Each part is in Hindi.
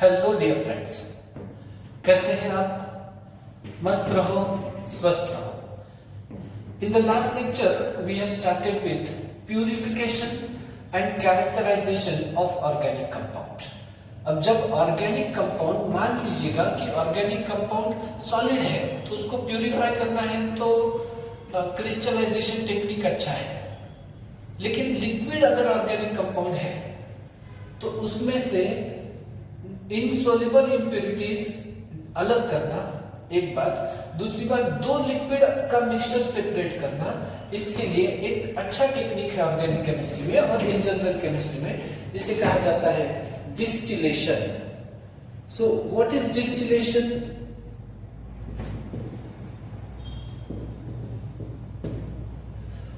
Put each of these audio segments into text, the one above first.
हेलो डियर फ्रेंड्स, कैसे हैं आप? मस्त रहो, स्वस्थ रहो। In the last lecture we have started with purification and characterization of organic compound. अब जब ऑर्गेनिक कंपाउंड, मान लीजिएगा कि ऑर्गेनिक कंपाउंड सॉलिड है तो उसको प्यूरिफाई करना है तो क्रिस्टलाइजेशन टेक्निक अच्छा है। लेकिन लिक्विड अगर ऑर्गेनिक कंपाउंड है तो उसमें से इनसॉल्युबल इंप्योरिटीज अलग करना एक बात, दूसरी बात दो लिक्विड का मिक्सचर सेपरेट करना, इसके लिए एक अच्छा टेक्निक है ऑर्गेनिक केमिस्ट्री में और इन जनरल केमिस्ट्री में। इसे कहा जाता है distillation. So what is distillation?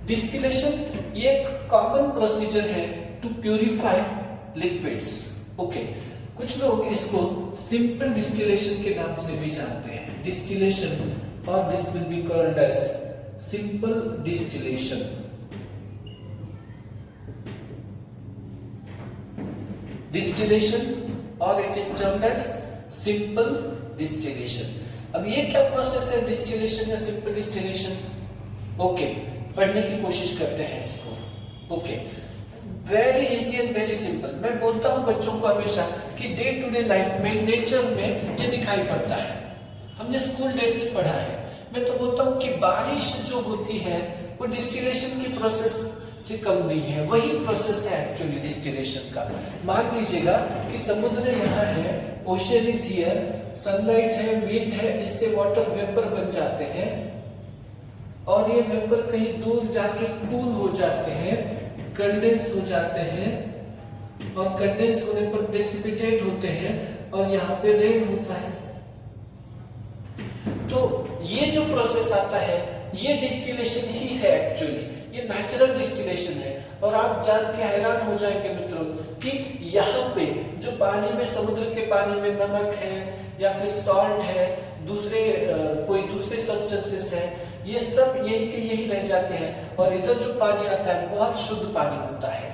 Distillation ये एक कॉमन प्रोसीजर है टू प्यूरिफाई लिक्विड्स। ओके, कुछ लोग इसको सिंपल डिस्टिलेशन के नाम से भी जानते हैं। डिस्टिलेशन और this will be called as simple distillation. Distillation और it is termed as simple distillation. अब ये क्या प्रोसेस है, डिस्टिलेशन या सिंपल डिस्टिलेशन? ओके, पढ़ने की कोशिश करते हैं इसको। Okay, very easy and very simple. मैं बोलता हूं बच्चों को हमेशा कि डे टू डे लाइफ में, नेचर में ये दिखाई पड़ता है। हमने स्कूल डेज से पढ़ा है। मैं तो बोलता हूं कि बारिश जो होती है वो डिस्टिलेशन की प्रोसेस से कम नहीं है, वही प्रोसेस है एक्चुअली डिस्टिलेशन का। मान लीजिएगा कि समुद्र यहाँ है, ओशन इज हियर, सनलाइट है, विंड है, इससे वाटर वेपर बन जाते हैं और ये वेपर कहीं दूर जाके कूल हो जाते हैं, कंडेंस हो जाते हैं और कंडेंस होने पर प्रेसिपिटेट होते हैं और यहाँ पे रेन होता है। तो ये जो प्रोसेस आता है ये डिस्टिलेशन ही है एक्चुअली, ये नेचुरल डिस्टिलेशन है। और आप जान के हैरान हो जाएंगे मित्रों कि यहाँ पे जो पानी में, समुद्र के पानी में नमक है या फिर सॉल्ट है, दूसरे कोई दूसरे सब्सटेंसेस है, ये सब यही के यही रह जाते हैं और इधर जो पानी आता है बहुत शुद्ध पानी होता है।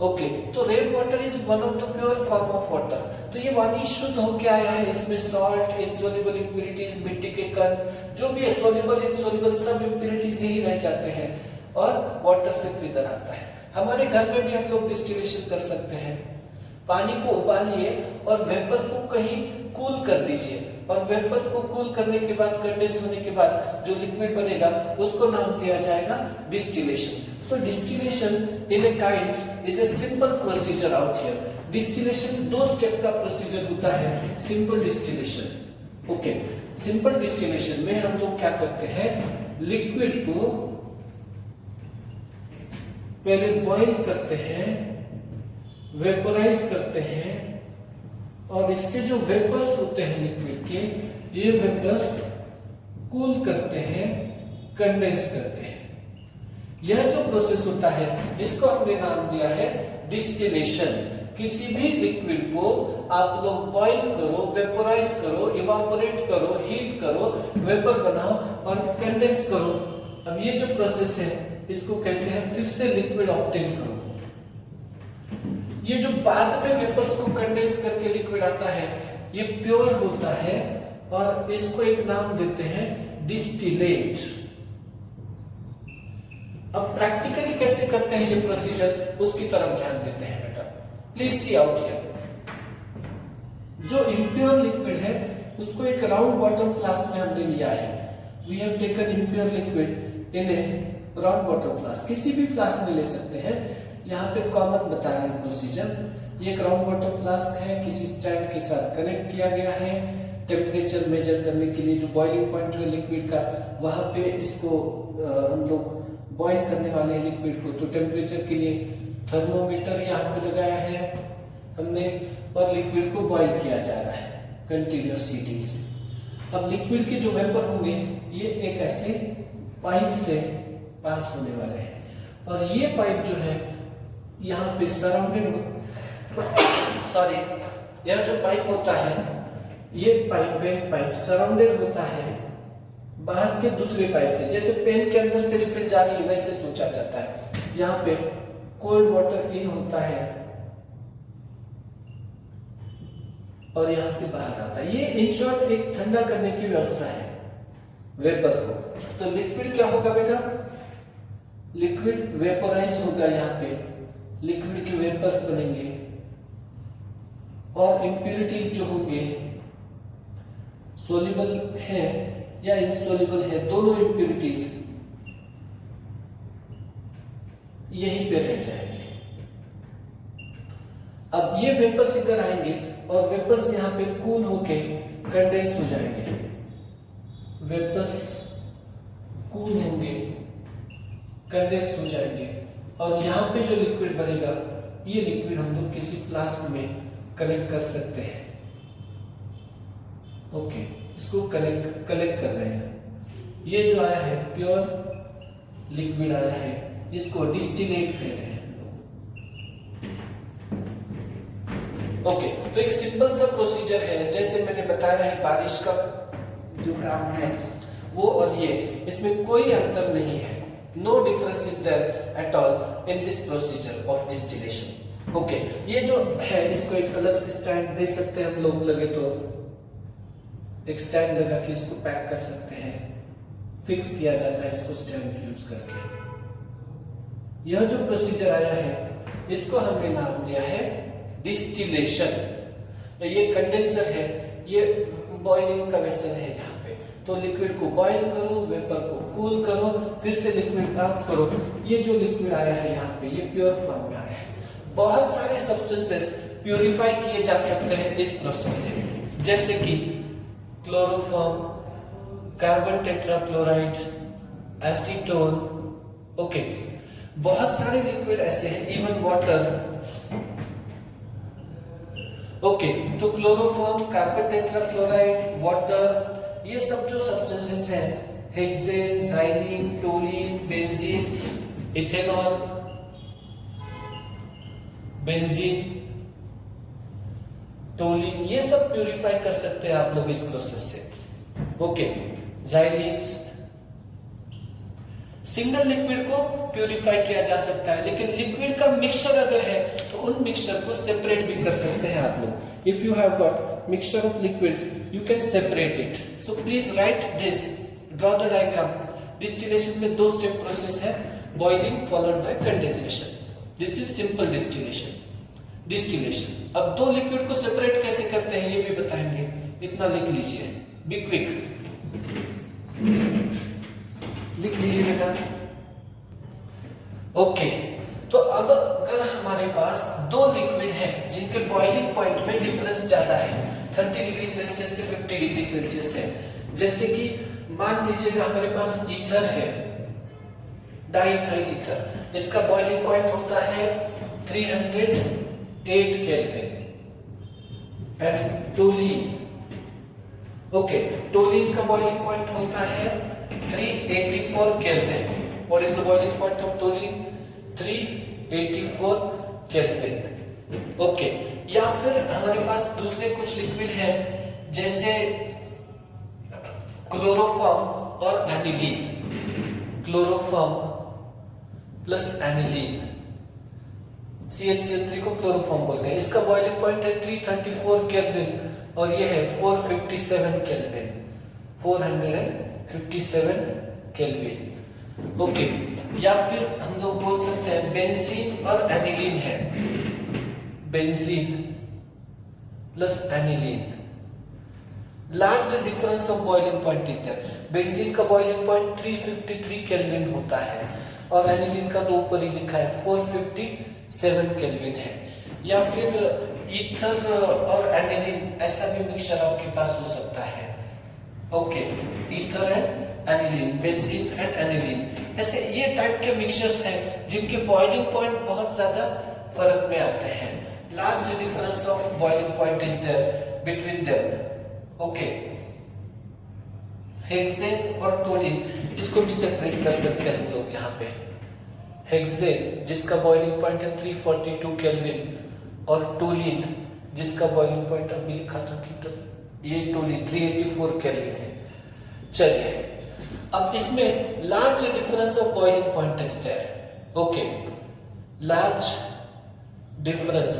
ओके, तो rain water is one of the pure form of water. तो ये पानी शुद्ध होके आया है, इसमें सॉल्ट, इनसॉल्युबल इंप्योरिटीज, मिट्टी के कण, जो भी है सॉल्युबल इनसॉल्युबल सब इंप्योरिटीज यही रह जाते हैं और वाटर सिर्फ इधर आता है। हमारे घर में भी हम लोग डिस्टिलेशन कर सकते हैं। पानी को उबालिए और वेपर को कहीं कूल कर दीजिए और वेपर को कूल करने के बाद, कंडेंस होने के बाद जो लिक्विड बनेगा उसको नाम दिया जाएगा distillation. So distillation in a kind is a simple procedure out here. Distillation दो स्टेप का प्रोसीजर होता है, simple distillation. Okay, simple distillation में हम लोग क्या करते हैं, लिक्विड को पहले बॉईल करते हैं, वेपोराइज करते हैं और इसके जो वेपर्स होते हैं लिक्विड के, ये वेपर्स कूल करते हैं, कंडेंस करते हैं। यह जो प्रोसेस होता है इसको हमने नाम दिया है डिस्टिलेशन। किसी भी लिक्विड को आप लोग बॉईल करो, वेपोराइज करो, इवापोरेट करो, हीट करो, वेपर बनाओ और कंडेंस करो। अब ये जो प्रोसेस है इसको कहते हैं फिर से लिक्विड ऑब्टेन करो। ये जो बाद में वेपर्स को कंडेंस करके लिक्विड आता है ये प्योर होता है और इसको एक नाम देते हैं डिस्टिलेट। अब प्रैक्टिकली कैसे करते हैं ये प्रोसीजर, उसकी तरफ ध्यान देते हैं बेटा। Please see out here. जो इम्प्योर लिक्विड है उसको एक राउंड बॉटम फ्लास्क में हमने लिया है। We have taken impure liquid in a round bottom flask. किसी भी फ्लास्क में ले सकते हैं, यहाँ पे कॉमन बता रहे हैं प्रोसीजर। ये एक राउंड बॉटम फ्लास्क है, किसी स्टैंड के साथ कनेक्ट किया गया है। टेम्परेचर मेजर करने के लिए जो बॉइलिंग पॉइंट है लिक्विड का, वहां पे इसको हम लोग बॉईल करने वाले हैं लिक्विड को। तो टेम्परेचर के लिए थर्मोमीटर यहाँ पे लगाया है हमने और लिक्विड को बॉईल किया जा रहा है कंटिन्यूअस हीटिंग से। अब लिक्विड के जो वेपर होंगे ये एक ऐसे पाइप से पास होने वाले हैं और ये पाइप जो है यहाँ पे सराउंडेड सॉरी, यह जो पाइप होता है ये पाइप सराउंडेड होता है बाहर के दूसरे पाइप से। जैसे पेन के अंदर से रिफिल जा रही है वैसे सोचा जाता है। यहाँ पे कोल्ड वाटर इन होता है और यहां से बाहर आता है। ये इन शॉर्ट एक ठंडा करने की व्यवस्था है वेपर को। तो लिक्विड क्या होगा बेटा, लिक्विड वेपोराइज होगा, यहाँ पे लिक्विड के वेपर्स बनेंगे और इंप्यूरिटीज जो होंगे सोल्यूबल है या इनसोल्यूबल है, दोनों इंप्यूरिटीज यहीं पे रह जाएंगे। अब ये वेपर्स इधर आएंगे और वेपर्स यहाँ पे कूल होके कंडेंस हो जाएंगे, वेपर्स कूल होंगे कंडेंस हो जाएंगे और यहाँ पे जो लिक्विड बनेगा ये लिक्विड हम लोग किसी फ्लास्क में कलेक्ट कर सकते हैं। ओके, इसको कलेक्ट कर रहे हैं। ये जो आया है प्योर लिक्विड आया है, इसको डिस्टिलेट कह रहे हैं। ओके, तो एक सिंपल सा प्रोसीजर है, जैसे मैंने बताया है बारिश का जो काम है वो और ये, इसमें कोई अंतर नहीं है। No difference is there at all in this procedure of distillation. Okay, ये जो है इसको एक अलग से स्टैंड दे सकते हैं हम लोग, लगे तो एक स्टैंड लगा के इसको पैक कर सकते हैं, फिक्स किया जाता है इसको स्टैंड यूज करके। यह जो प्रोसीजर आया है इसको हमने नाम दिया है डिस्टिलेशन। ये कंडेंसर है, ये बॉइलिंग का वेसल है यहाँ पे, तो लिक्विड को बॉइल करो, वेपर को कूल करो, फिर से लिक्विड प्राप्त करो। ये जो लिक्विड आया है यहाँ पे ये प्योर फॉर्म में आया है। बहुत सारे सब्सटेंसेस प्यूरिफाई किए जा सकते हैं इस प्रोसेस से, जैसे कि chloroform, carbon tetrachloride, acetone. Okay, बहुत सारे लिक्विड ऐसे हैं, इवन वाटर। ओके, तो क्लोरोफॉर्म, कार्बन टेट्राक्लोराइड, वाटर, ये सब जो सब्सटेंसेस हैं, hexane, xylene, टोलीन, benzene, ethanol, benzene, टोलीन, ये सब प्यूरिफाई कर सकते हैं आप लोग इस प्रोसेस से। ओके, ज़ाइलीन्स, सिंगल लिक्विड को प्यूरिफाई किया जा सकता है, लेकिन लिक्विड का मिक्सचर अगर है तो उन मिक्सचर को सेपरेट भी कर सकते हैं आप लोग। If you have got mixture of liquids you can separate it. So please right this, draw the diagram. Distillation में 2 स्टेप प्रोसेस है, boiling followed by condensation. This is simple distillation. अब 2 लिक्विड को सेपरेट कैसे करते हैं ये भी बताएंगे, इतना लिख लीजिए, बी क्विक, लिख लीजिए बेटा। ओके, तो अब अगर हमारे पास 2 लिक्विड है जिनके बॉइलिंग पॉइंट में डिफरेंस ज्यादा है, 30 डिग्री सेल्सियस से 50 डिग्री सेल्सियस है, जैसे कि मान लीजिएगा हमारे पास ईथर है, डाइथाइल ईथर, इसका बॉइलिंग पॉइंट होता है 308 केल्विन, एंड टोलीन, ओके, टोलीन का बॉइलिंग पॉइंट होता है 384 kelvin. What is the boiling point of टोलीन? 384 kelvin. Okay, या फिर हमारे पास दूसरे कुछ लिक्विड हैं जैसे क्लोरोफॉर्म और aniline, chloroform plus aniline, CH3 को क्लोरोफॉर्म बोलते हैं। इसका बॉइलिंग पॉइंट है 334 केल्विन और ये है 457 केल्विन, 457 केल्विन। ओके, या फिर हम लोग बोल सकते हैं बेंजीन और एनिलीन है, benzene plus aniline. Large difference of boiling point is there. Benzene का बॉइलिंग पॉइंट 353 केल्विन होता है और एनिलीन का तो ऊपर ही लिखा है 457 केल्विन है। या फिर ईथर और एनिलीन, ऐसा भी मिक्सचर आपके पास हो सकता है। Okay, ether and aniline, benzene and aniline, ऐसे ये टाइप के मिक्सचर्स हैं जिनके बॉइलिंग पॉइंट बहुत ज्यादा फर्क में आते हैं। Large difference of boiling point is there between them. Okay, hexane और टोलीन, इसको भी सेपरेट कर सकते हैं हम लोग यहाँ पे। हेक्सेन जिसका बॉइलिंग पॉइंट है 342 केल्विन और टोलीन जिसका बॉइलिंग पॉइंट अभी लिखा था कि ये टोलीन 384 केल्विन है। चलिए, अब इसमें large difference of boiling point is there. Okay, large difference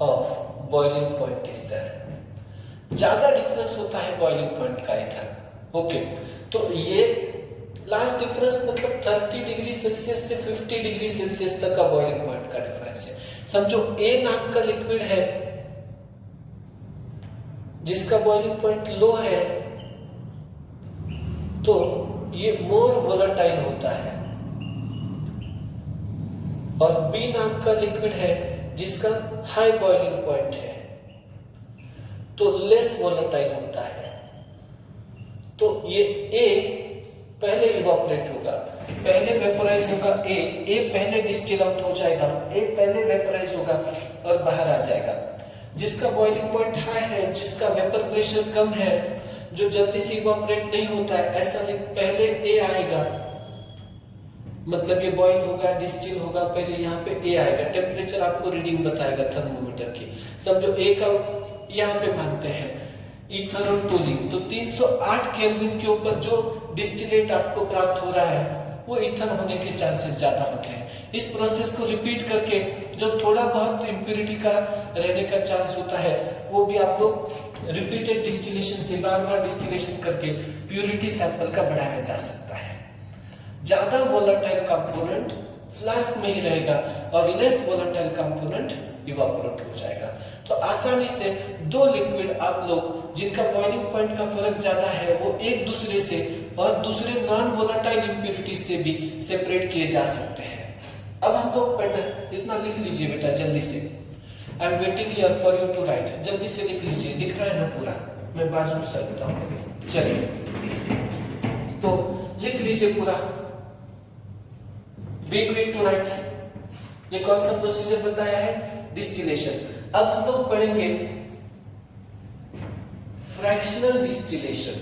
of boiling point is there. ज्यादा डिफरेंस होता है बॉइलिंग पॉइंट का इधर। ओके, तो ये लास्ट डिफरेंस मतलब 30 डिग्री सेल्सियस से 50 डिग्री सेल्सियस तक का बॉइलिंग पॉइंट का डिफरेंस है। समझो ए नाम का लिक्विड है जिसका बॉइलिंग पॉइंट लो है, तो ये मोर वोलेटाइल होता है, और बी नाम का लिक्विड है जिसका हाई बॉइलिंग पॉइंट है, तो लेस वोलेटाइल होता है। तो ये ए पहले इवापोरेट होगा, पहले वेपोराइज होगा ए पहले डिस्टिल आउट हो जाएगा, ए पहले वेपोराइज होगा और बाहर आ जाएगा। जिसका बॉइलिंग पॉइंट हाई है, जिसका वेपर प्रेशर कम है, जो जल्दी से इवापोरेट नहीं होता है, ऐसा पहले ए आएगा, मतलब ये बॉइल होगा, डिस्टिल होगा, पहले यहाँ पे ए आएगा। टेम्परेचर आपको रीडिंग बताएगा थर्मोमीटर की। समझो ए का यहाँ पे मानते हैं ईथर और टोलिन, तो 308 केल्विन के ऊपर जो डिस्टिलेट आपको प्राप्त हो रहा है वो ईथर होने के चांसेस ज्यादा होते हैं। इस प्रोसेस को रिपीट करके जो थोड़ा बहुत इम्प्योरिटी का रहने का चांस होता है वो भी आप लोग रिपीटेड डिस्टिलेशन से बार-बार डिस्टिलेशन करके प्योरिटी सैंपल का बढ़ाया जा सकता है। ज्यादा वोलेटाइल कंपोनेंट फ्लास्क में ही रहेगा और लेस वोलेटाइल कंपोनेंट इवापोरेट हो जाएगा। तो आसानी से दो लिक्विड आप लोग जिनका बॉइलिंग पॉइंट का फर्क ज्यादा है वो एक दूसरे से और दूसरे नॉन वोलेटाइल इंप्योरिटी से भी सेपरेट किए जा सकते हैं। अब हम लोग इतना लिख लीजिए बेटा जल्दी से। I am waiting here for you to write. जल्दी से लिख लीजिए, दिख रहा है ना पूरा? मैं बाजू से लिखता हूँ। चलिए तो लिख लीजिए पूरा। Be quick to write. ये कौन सा प्रोसीजर बताया है? डिस्टिलेशन। अब हम लोग पढ़ेंगे फ्रैक्शनल डिस्टिलेशन।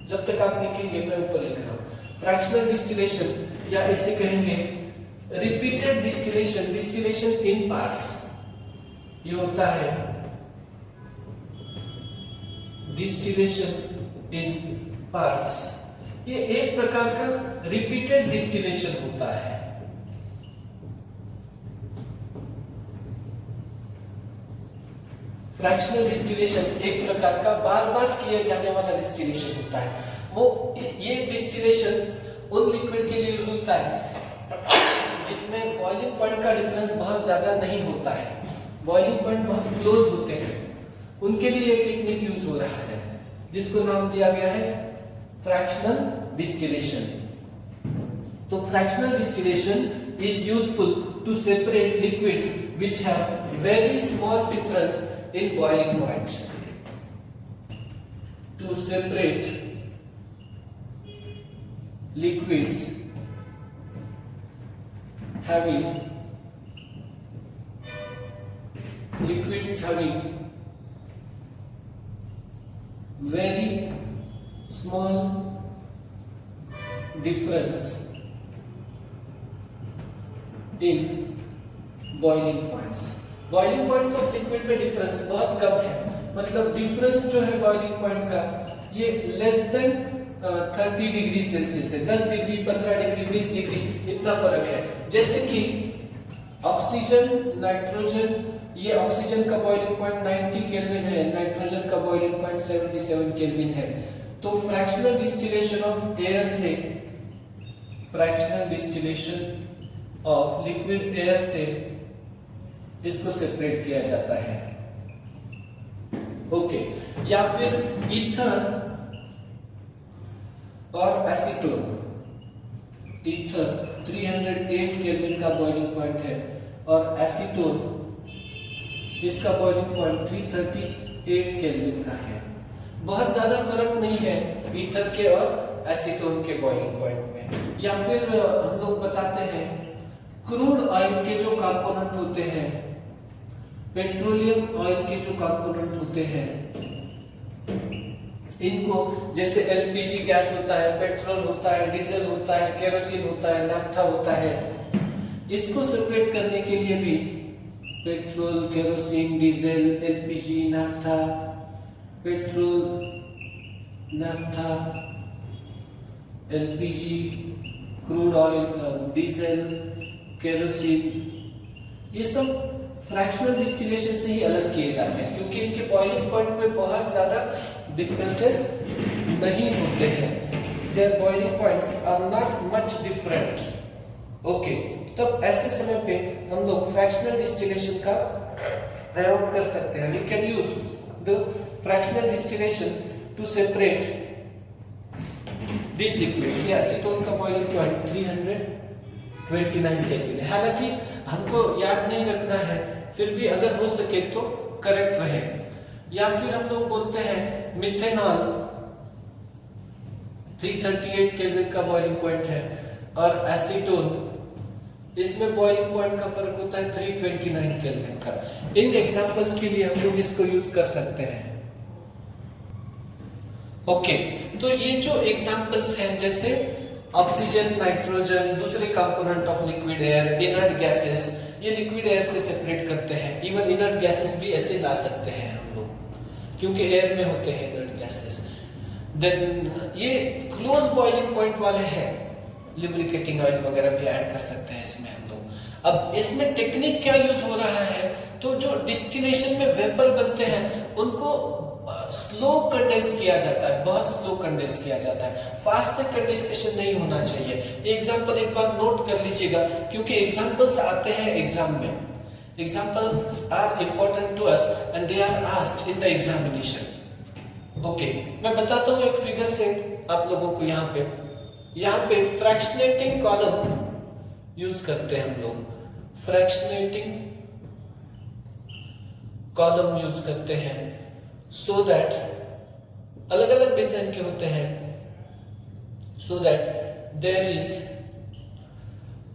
जब तक आप लिखेंगे मैं ऊपर लिख रहा हूं। फ्रैक्शनल डिस्टिलेशन या इसे कहेंगे रिपीटेड डिस्टिलेशन, डिस्टिलेशन इन पार्ट्स। ये होता है डिस्टिलेशन इन पार्ट्स। ये एक प्रकार का रिपीटेड डिस्टिलेशन होता है। फ्रैक्शनल डिस्टिलेशन एक प्रकार का बार बार किए जाने वाला डिस्टिलेशन होता है। वो ये डिस्टिलेशन उन लिक्विड के लिए यूज होता है जिसमें बॉइलिंग पॉइंट का डिफरेंस बहुत ज्यादा नहीं होता है, बॉइलिंग पॉइंट बहुत क्लोज होते हैं, उनके लिए एक टेक्निक यूज हो रहा है जिसको नाम दिया गया है फ्रैक्शनल डिस्टिलेशन। तो fractional distillation is useful to separate liquids which have very small difference in boiling point. To separate liquids having very small difference in boiling points. Boiling points of liquid में difference बहुत कम है, मतलब difference जो है boiling point का ये less than 30 डिग्री सेल्सियस है। 10 डिग्री, 15 डिग्री, 20 डिग्री इतना फर्क है। जैसे कि ऑक्सीजन, नाइट्रोजन, ये ऑक्सीजन का बॉइलिंग पॉइंट 90 केल्विन है, नाइट्रोजन का बॉइलिंग पॉइंट 77 केल्विन है। तो फ्रैक्शनल डिस्टिलेशन ऑफ एयर से, fractional distillation of liquid air से इसको सेपरेट किया जाता है। ओके, या फिर ईथर और एसीटोन। ईथर 308 केल्विन का बॉइलिंग पॉइंट है और एसीटोन इसका बॉइलिंग पॉइंट 338 केल्विन का है। बहुत ज्यादा फर्क नहीं है ईथर के और एसीटोन के बॉइलिंग पॉइंट में। या फिर हम लोग बताते हैं क्रूड ऑयल के जो कंपोनेंट होते हैं, पेट्रोलियम ऑयल के जो कंपोनेंट होते हैं, इनको जैसे एलपीजी गैस होता है, पेट्रोल होता है, डीजल होता है, केरोसिन होता है, नाफ्था होता है, इसको सेपरेट करने के लिए भी petrol, kerosene, diesel, LPG, naphtha, petrol, naphtha, LPG, crude oil, diesel, kerosene, ये सब फ्रैक्शनल डिस्टिलेशन से ही अलग किए जाते हैं, क्योंकि इनके बॉइलिंग पॉइंट में बहुत ज्यादा डिफरेंसेस नहीं होते हैं। Their boiling points are not much different. Okay, तब ऐसे समय पे हम लोग फ्रैक्शनल डिस्टिलेशन का प्रयोग कर सकते हैं। We can use the fractional distillation to separate this liquids. ये एसीटोन का बॉइलिंग पॉइंट 329 केल्विन है। हालांकि हमको याद नहीं रखना है, फिर भी अगर हो सके तो करेक्ट रहे। या फिर हम लोग बोलते हैं मिथेनॉल 338 केल्विन का बॉइलिंग पॉइंट है, और एसीटोन, इसमें बॉइलिंग पॉइंट का फर्क होता है 329 केल्विन का। इन एग्जांपल्स के लिए हम लोग इसको यूज कर सकते हैं। ओके, तो ये जो एग्जांपल्स हैं जैसे ऑक्सीजन, नाइट्रोजन, दूसरे component of liquid air, inert gases, ये लिक्विड एयर से सेपरेट करते हैं। इवन इनर्ट गैसेस भी ऐसे ला सकते हैं हम लोग, क्योंकि एयर में होते हैं इनर्ट गैसेस। देन ये क्लोज बॉइलिंग पॉइंट वाले हैं, लिब्रिकेटिंग ऑयल वगैरह भी ऐड कर सकते हैं इसमें हम लोग। अब इसमें टेक्निक क्या यूज हो रहा है, तो जो डिस्टिलेशन में वेपर बनते हैं उनको स्लो कंडेंस किया जाता है, बहुत स्लो कंडेंस किया जाता है। फास्ट से कंडेंसेशन नहीं होना चाहिए। एग्जांपल एक बार नोट कर लीजिएगा, क्योंकि एग्जांपल्स आते हैं एग्जाम में। Examples are important to us and they are asked in the examination. Okay, मैं बताता हूं एक फिगर से आप लोगों को। यहाँ पे फ्रैक्शनेटिंग कॉलम यूज करते हैं हम लोग। फ्रैक्शनेटिंग कॉलम यूज करते हैं so that अलग अलग डिजाइन के होते हैं, so that there is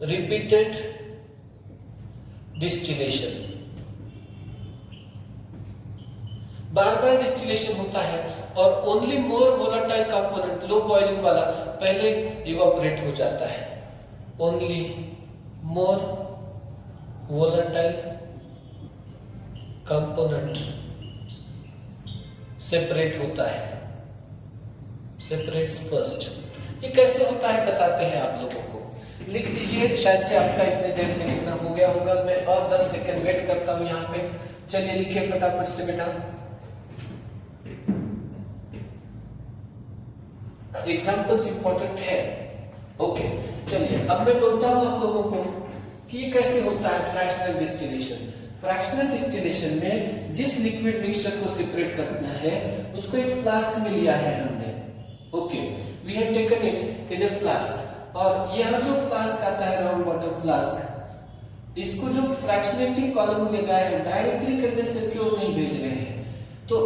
repeated distillation। Bar bar distillation होता है और only more volatile component, low boiling वाला पहले इवापोरेट हो जाता है। Only more volatile component separate होता है, सेपरेट्स फर्स्ट। ये कैसे होता है बताते हैं आप लोगों को। लिख लीजिए, शायद से आपका इतने देर में लिखना हो गया होगा। मैं और 10 सेकंड वेट करता हूं यहाँ पे। चलिए लिखिए फटाफट से बेटा। एग्जाम्पल्स इंपॉर्टेंट है। ओके, चलिए अब मैं बोलता हूं आप लोगों को कि ये कैसे होता है फ्रैक्शनल डिस्टिलेशन। फ्रैक्शनल डिस्टिलेशन में जिस लिक्विड मिक्सचर को सेपरेट करना है उसको एक फ्लास्क में लिया है हमने। Okay, we have taken it in a flask, और यह जो फ्लास्क आता है राउंड बॉटम फ्लास्क, इसको जो फ्रैक्शनेटिंग कॉलम लगाया है डायरेक्टली कंडेंसर की ओर नहीं भेज रहे हैं, तो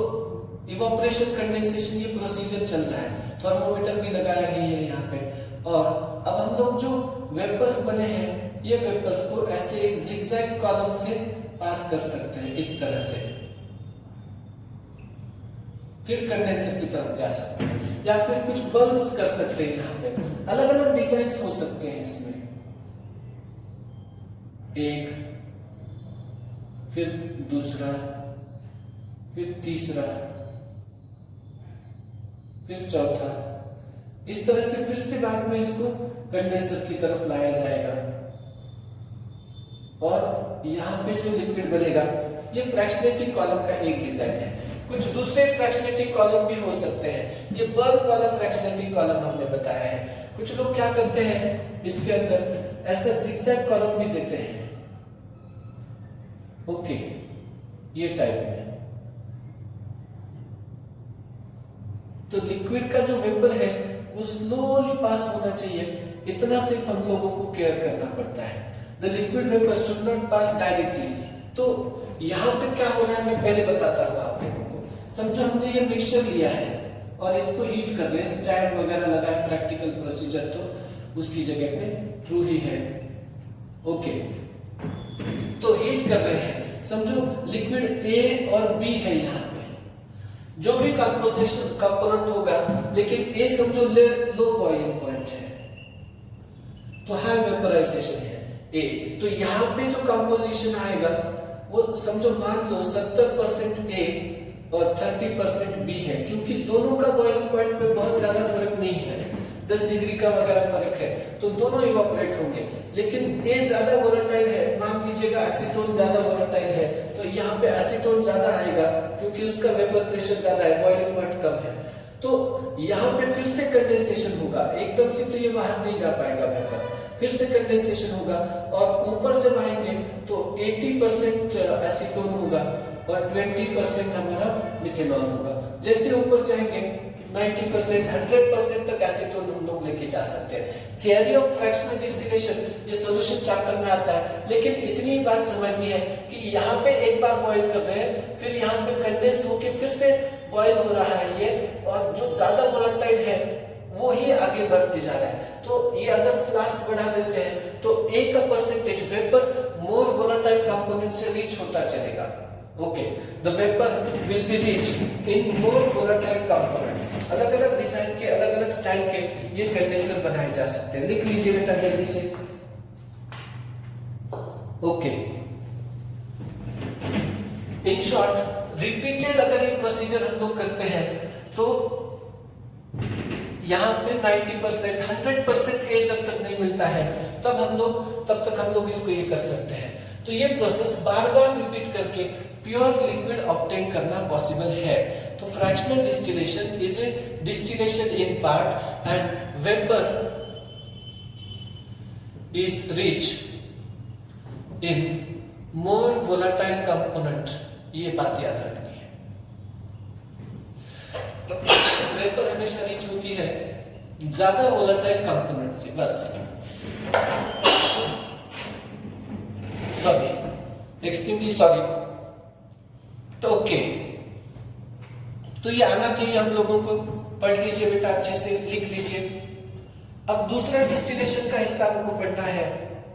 इवापोरेशन कंडेंसेशन ये प्रोसीजर चल रहा है। थर्मोमीटर भी लगाया ही है यहाँ पे, और अब हम लोग जो वेपर्स बने हैं ये वेपर्स को ऐसे एक जिगजैग कॉलम से पास कर सकते हैं इस तरह से, फिर कंडेंसर की तरफ जा सकते हैं, या फिर कुछ बल्ब्स कर सकते हैं। यहाँ पे अलग अलग डिजाइन हो सकते हैं इसमें। एक, फिर दूसरा, फिर तीसरा, फिर चौथा, इस तरह से फिर से बाद में इसको कंडेंसर की तरफ लाया जाएगा। और यहाँ पे जो लिक्विड बनेगा ये फ्रैक्शनेटिंग कॉलम का एक डिजाइन है। कुछ दूसरे फ्रैक्शनेटिंग कॉलम भी हो सकते हैं। ये बल्ब वाला फ्रैक्शनेटिंग कॉलम हमने बताया है। कुछ लोग क्या करते हैं, इसके अंदर ऐसा जिगजैग कॉलम भी देते हैं। ओके, ये टाइप में। तो लिक्विड का जो वेपर है वो स्लोली पास होना चाहिए, इतना सिर्फ हम लोगों को केयर करना पड़ता है। The liquid vapour should not pass directly. तो यहाँ पे क्या हो रहा है मैं पहले बताता हूँ आप लोगों को। समझो हमने ये मिक्सचर लिया है और इसको हीट कर रहे हैं, स्टैंड वगैरह लगा है, प्रैक्टिकल प्रोसीजर तो उसकी जगह पे ट्रू ही है। ओके, तो हीट कर रहे हैं। समझो लिक्विड ए और बी है यहाँ पे, जो भी कंपोजिशन कंपोनेंट होगा, लेकिन ए समझो लो बॉइलिंग पॉइंट है तो हाई वेपराइजेशन है ए। तो यहाँ पे जो कंपोजिशन आएगा वो समझो मान लो 70% ए और 30% बी है, क्योंकि दोनों का बॉइलिंग पॉइंट पे बहुत ज्यादा फर्क नहीं है। 10 डिग्री का वगैरह फर्क है, तो दोनों इवापोरेट होंगे। लेकिन ए ज्यादा वोलेटाइल है, मान लीजिएगा एसीटोन ज्यादा वोलेटाइल है, तो यहाँ पे एसीटोन ज्यादा आएगा क्योंकि उसका वेपर प्रेशर ज्यादा है, बॉइलिंग पॉइंट कम है। तो यहाँ पे फिर से कंडेंसेशन होगा, एकदम से तो ये बाहर नहीं जा पाएगा वेपर, फिर से कंडेंसेशन होगा और ऊपर जब आएंगे तो 80% एसीटोन होगा और 20% हमारा मिथेनॉल होगा। जैसे ऊपर जाएंगे 90% 100% तक एसीटोन हम लोग लेके जा सकते हैं। थियरी ऑफ फ्रैक्शनल डिस्टिलेशन ये सॉल्यूशन चैप्टर में आता है, लेकिन इतनी बात समझनी है कि यहाँ पे एक बार बॉईल कर रहे हैं, फिर यहाँ पे कंडेंस होके फिर से बॉईल हो रहा है ये, और जो ज्यादा वोलेटाइल है वो ही आगे बढ़ते जा रहा है। तो ये अगर फ्लास्क बढ़ा देते हैं तो ए का परसेंटेज वेपर मोर वोलेटाइल कंपोनेंट से रीच होता चलेगा। Okay, the vapour will be reach in more volatile components. अलग अलग डिजाइन के, अलग अलग स्टाइल के ये कंडेंसर बनाए जा सकते हैं। लिख लीजिए बेटा जल्दी से। ओके, इन शॉर्ट रिपीटेड अगर ये प्रोसीजर हम लोग करते हैं तो यहाँ पे 90% 100% ए जब तक नहीं मिलता है तब तक हम लोग इसको ये कर सकते हैं। तो ये प्रोसेस बार बार रिपीट करके प्योर लिक्विड ऑब्टेन करना पॉसिबल है। तो fractional distillation is a distillation in part and vapour is rich in more volatile component. ये बात याद रखनी है। वेपर हमेशा रिच होती है ज्यादा वोलेटाइल कंपोनेंट से, बस। Sorry, extremely sorry. तो ओके, तो ये आना चाहिए हम लोगों को। पढ़ लीजिए बेटा, अच्छे से लिख लीजिए। अब दूसरा डिस्टिलेशन का हिस्सा हमको पढ़ना है,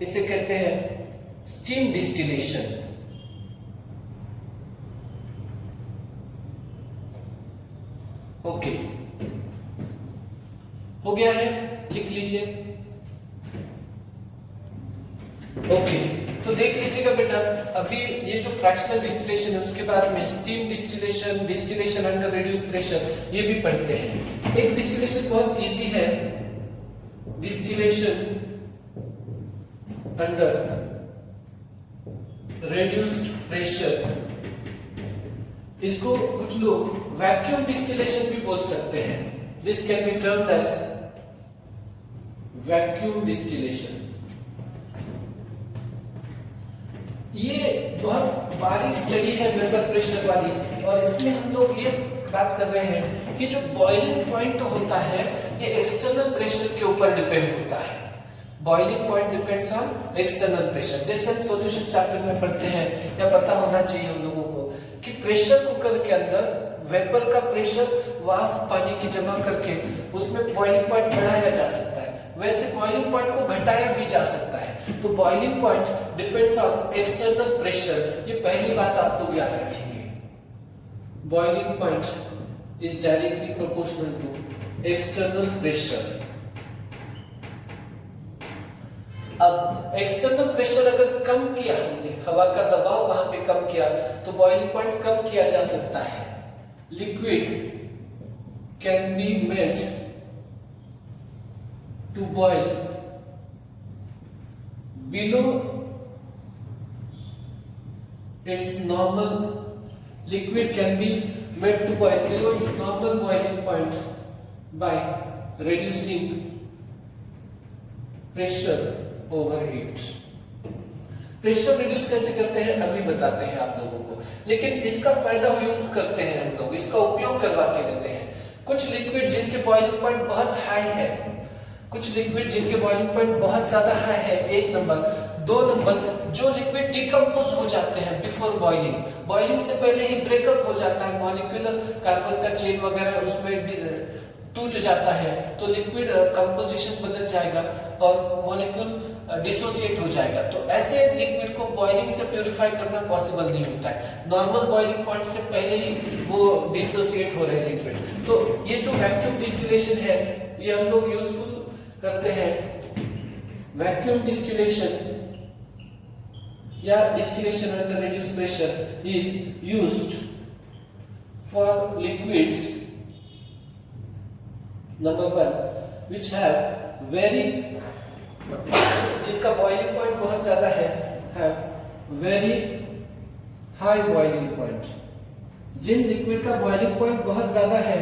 इसे कहते हैं स्टीम डिस्टिलेशन। ओके, हो गया है, लिख लीजिए। ओके, तो देख लीजिएगा बेटा, अभी ये जो फ्रैक्शनल डिस्टिलेशन है उसके बाद में steam distillation, distillation under reduce pressure, ये भी पढ़ते हैं। एक डिस्टिलेशन बहुत इजी है, डिस्टिलेशन अंडर रिड्यूस्ड प्रेशर। इसको कुछ लोग वैक्यूम डिस्टिलेशन भी बोल सकते हैं। This can be termed as vacuum distillation. ये बहुत बारीक स्टडी है वेपर प्रेशर वाली, और इसमें हम लोग ये बात कर रहे हैं कि जो बॉइलिंग पॉइंट होता है ये एक्सटर्नल प्रेशर के ऊपर डिपेंड होता है। Boiling point depends on external pressure. जैसे हम सॉल्यूशन चैप्टर में पढ़ते हैं, या पता होना चाहिए हम लोगों को कि प्रेशर कुकर के अंदर वेपर का प्रेशर वाफ पानी की जमा करके उसमें बॉइलिंग पॉइंट बढ़ाया जा सकता है, वैसे बॉइलिंग पॉइंट को घटाया भी जा सकता है। तो boiling point depends on external pressure, ये पहली बात आप लोग याद रखेंगे। Boiling point is directly proportional to external pressure. अब एक्सटर्नल प्रेशर अगर कम किया हमने, हवा का दबाव वहां पे कम किया, तो बॉइलिंग पॉइंट कम किया जा सकता है। Liquid can be made to boil below its normal, liquid can be made to boil below its normal boiling point by reducing pressure over heat. Pressure reduce कैसे करते हैं अभी बताते हैं आप लोगों को, लेकिन इसका फायदा यूज करते हैं हम लोग, इसका उपयोग करवा के लेते हैं। कुछ लिक्विड जिनके बॉइलिंग पॉइंट बहुत हाई है, कुछ लिक्विड जिनके बॉइलिंग पॉइंट बहुत ज्यादा हाई है, 1 नंबर। 2 नंबर, जो लिक्विड डिकम्पोज हो जाते हैं बिफोर बॉइलिंग, बॉइलिंग से पहले ही ब्रेकअप हो जाता है, मॉलिक्यूलर कार्बन का चेन वगैरह उसमें टूट जाता है, तो लिक्विड कंपोजिशन बदल जाएगा और मॉलिक्यूल डिसोसिएट हो जाएगा। तो ऐसे लिक्विड को बॉइलिंग से प्यूरिफाई करना पॉसिबल नहीं होता है, नॉर्मल बॉइलिंग पॉइंट से पहले ही वो डिसोसिएट हो रहे लिक्विड। तो ये जो वैक्यूम डिस्टिलेशन है ये हम लोग यूजफुल करते हैं। वैक्यूम डिस्टिलेशन या distillation under reduced pressure is used for liquids, number 1, which have very, जिनका बॉइलिंग पॉइंट बहुत ज्यादा है, have very high boiling point, जिन लिक्विड का बॉइलिंग पॉइंट बहुत ज्यादा है,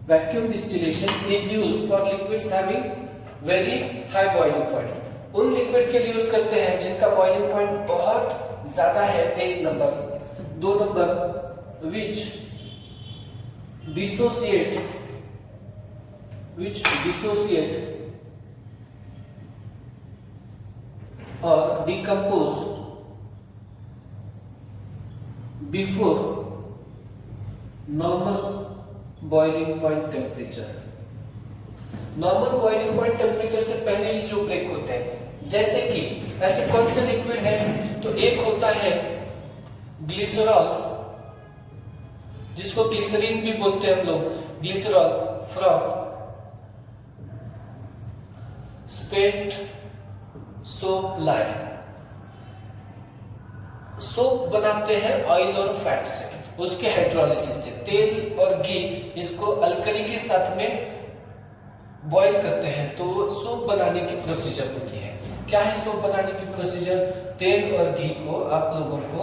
vacuum distillation is used for liquids having very high boiling point. उन लिक्विड के लिए यूज करते हैं जिनका बॉइलिंग पॉइंट बहुत ज्यादा है, 1 number. 2 number, which dissociate or decompose before normal boiling point temperature। Normal boiling point temperature से पहले ही जो ब्रेक होते हैं, जैसे कि ऐसे कौन से लिक्विड है, तो एक होता है ग्लिसरॉल, जिसको ग्लिसरीन भी बोलते हैं हम लोग, glycerol from स्पेट soap lie. Soap बनाते हैं ऑयल और फैट से, उसके हाइड्रोलिसिस से। तेल और घी इसको अल्कली के साथ में बॉईल करते हैं, तो सूप बनाने की प्रोसीजर होती है। क्या है सूप बनाने की प्रोसीजर? तेल और घी को आप लोगों को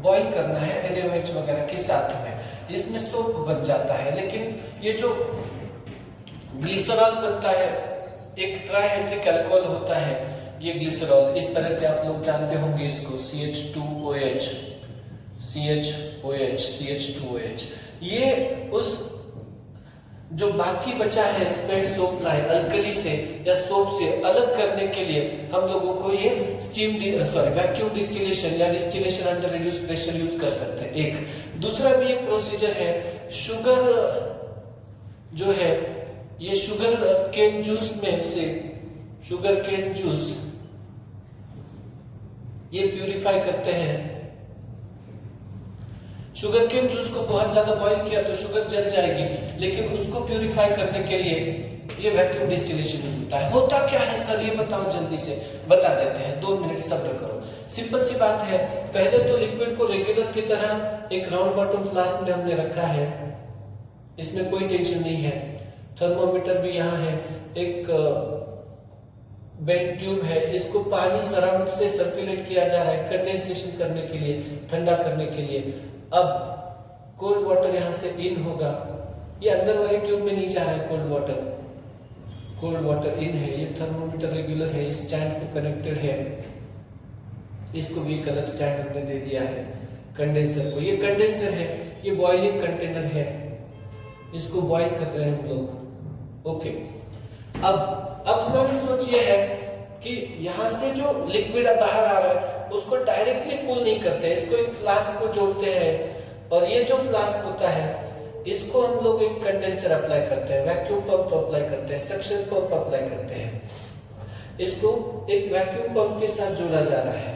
बॉईल करना है NaOH वगैरह के साथ में, इसमें सूप बन जाता है। लेकिन ये जो ग्लिसरॉल बनता है, एक ट्राइहेड्रिक अल्कोहल होता है ये ग्लिसरॉल, इस तरह से आप लोग जानते होंगे इसको, CH2OH, CH2OH। ये उस जो बाकी बचा है स्पेट सोप लाई अल्कली से या सोप से अलग करने के लिए हम लोगों को ये वैक्यूम डिस्टिलेशन या distillation under reduce pressure use कर सकते हैं। एक दूसरा भी एक प्रोसीजर है, शुगर जो है, ये शुगर केन जूस में से शुगर केन जूस ये प्यूरिफाई करते हैं। शुगर केन जूस को बहुत ज्यादा बॉईल किया तो शुगर जल जाएगी, लेकिन उसको प्यूरिफाई करने के लिए ये वैक्यूम डिस्टिलेशन यूज होता है। होता क्या है सर, ये बताओ, जल्दी से बता देते हैं, 2 मिनट सब्र करो। सिंपल सी बात है, पहले तो लिक्विड को रेगुलर की तरह एक राउंड बॉटम फ्लास्क में हमने रखा है, इसमें कोई टेंशन नहीं है। थर्मोमीटर भी यहाँ है, एक बेड ट्यूब है, इसको पानी सराउंड से सर्कुलेट किया जा रहा है कंडेंसेशन करने के लिए, ठंडा करने के लिए। अब कोल्ड वाटर यहां से इन होगा, ये अंदर वाली ट्यूब में नहीं जा रहा है कोल्ड वाटर इन है। ये थर्मोमीटर रेगुलर है, ये स्टैंड पे कनेक्टेड है, इसको भी एक अलग स्टैंड हमने दे दिया है। कंडेंसर को, ये कंडेंसर है, ये बॉइलिंग कंटेनर है, इसको बॉइल कर रहे हैं हम लोग। ओके, अब हमारी सोच ये है कि यहां से जो लिक्विड बाहर आ रहा है उसको डायरेक्टली कूल नहीं करते, इसको एक फ्लास्क को जोड़ते हैं, और ये जो फ्लास्क होता है इसको हम लोग एक कंडेंसर अप्लाई करते हैं, वैक्यूम पंप अप्लाई करते हैं, सक्शन पंप अप्लाई करते हैं, इसको एक वैक्यूम पंप के साथ जोड़ा जा रहा है।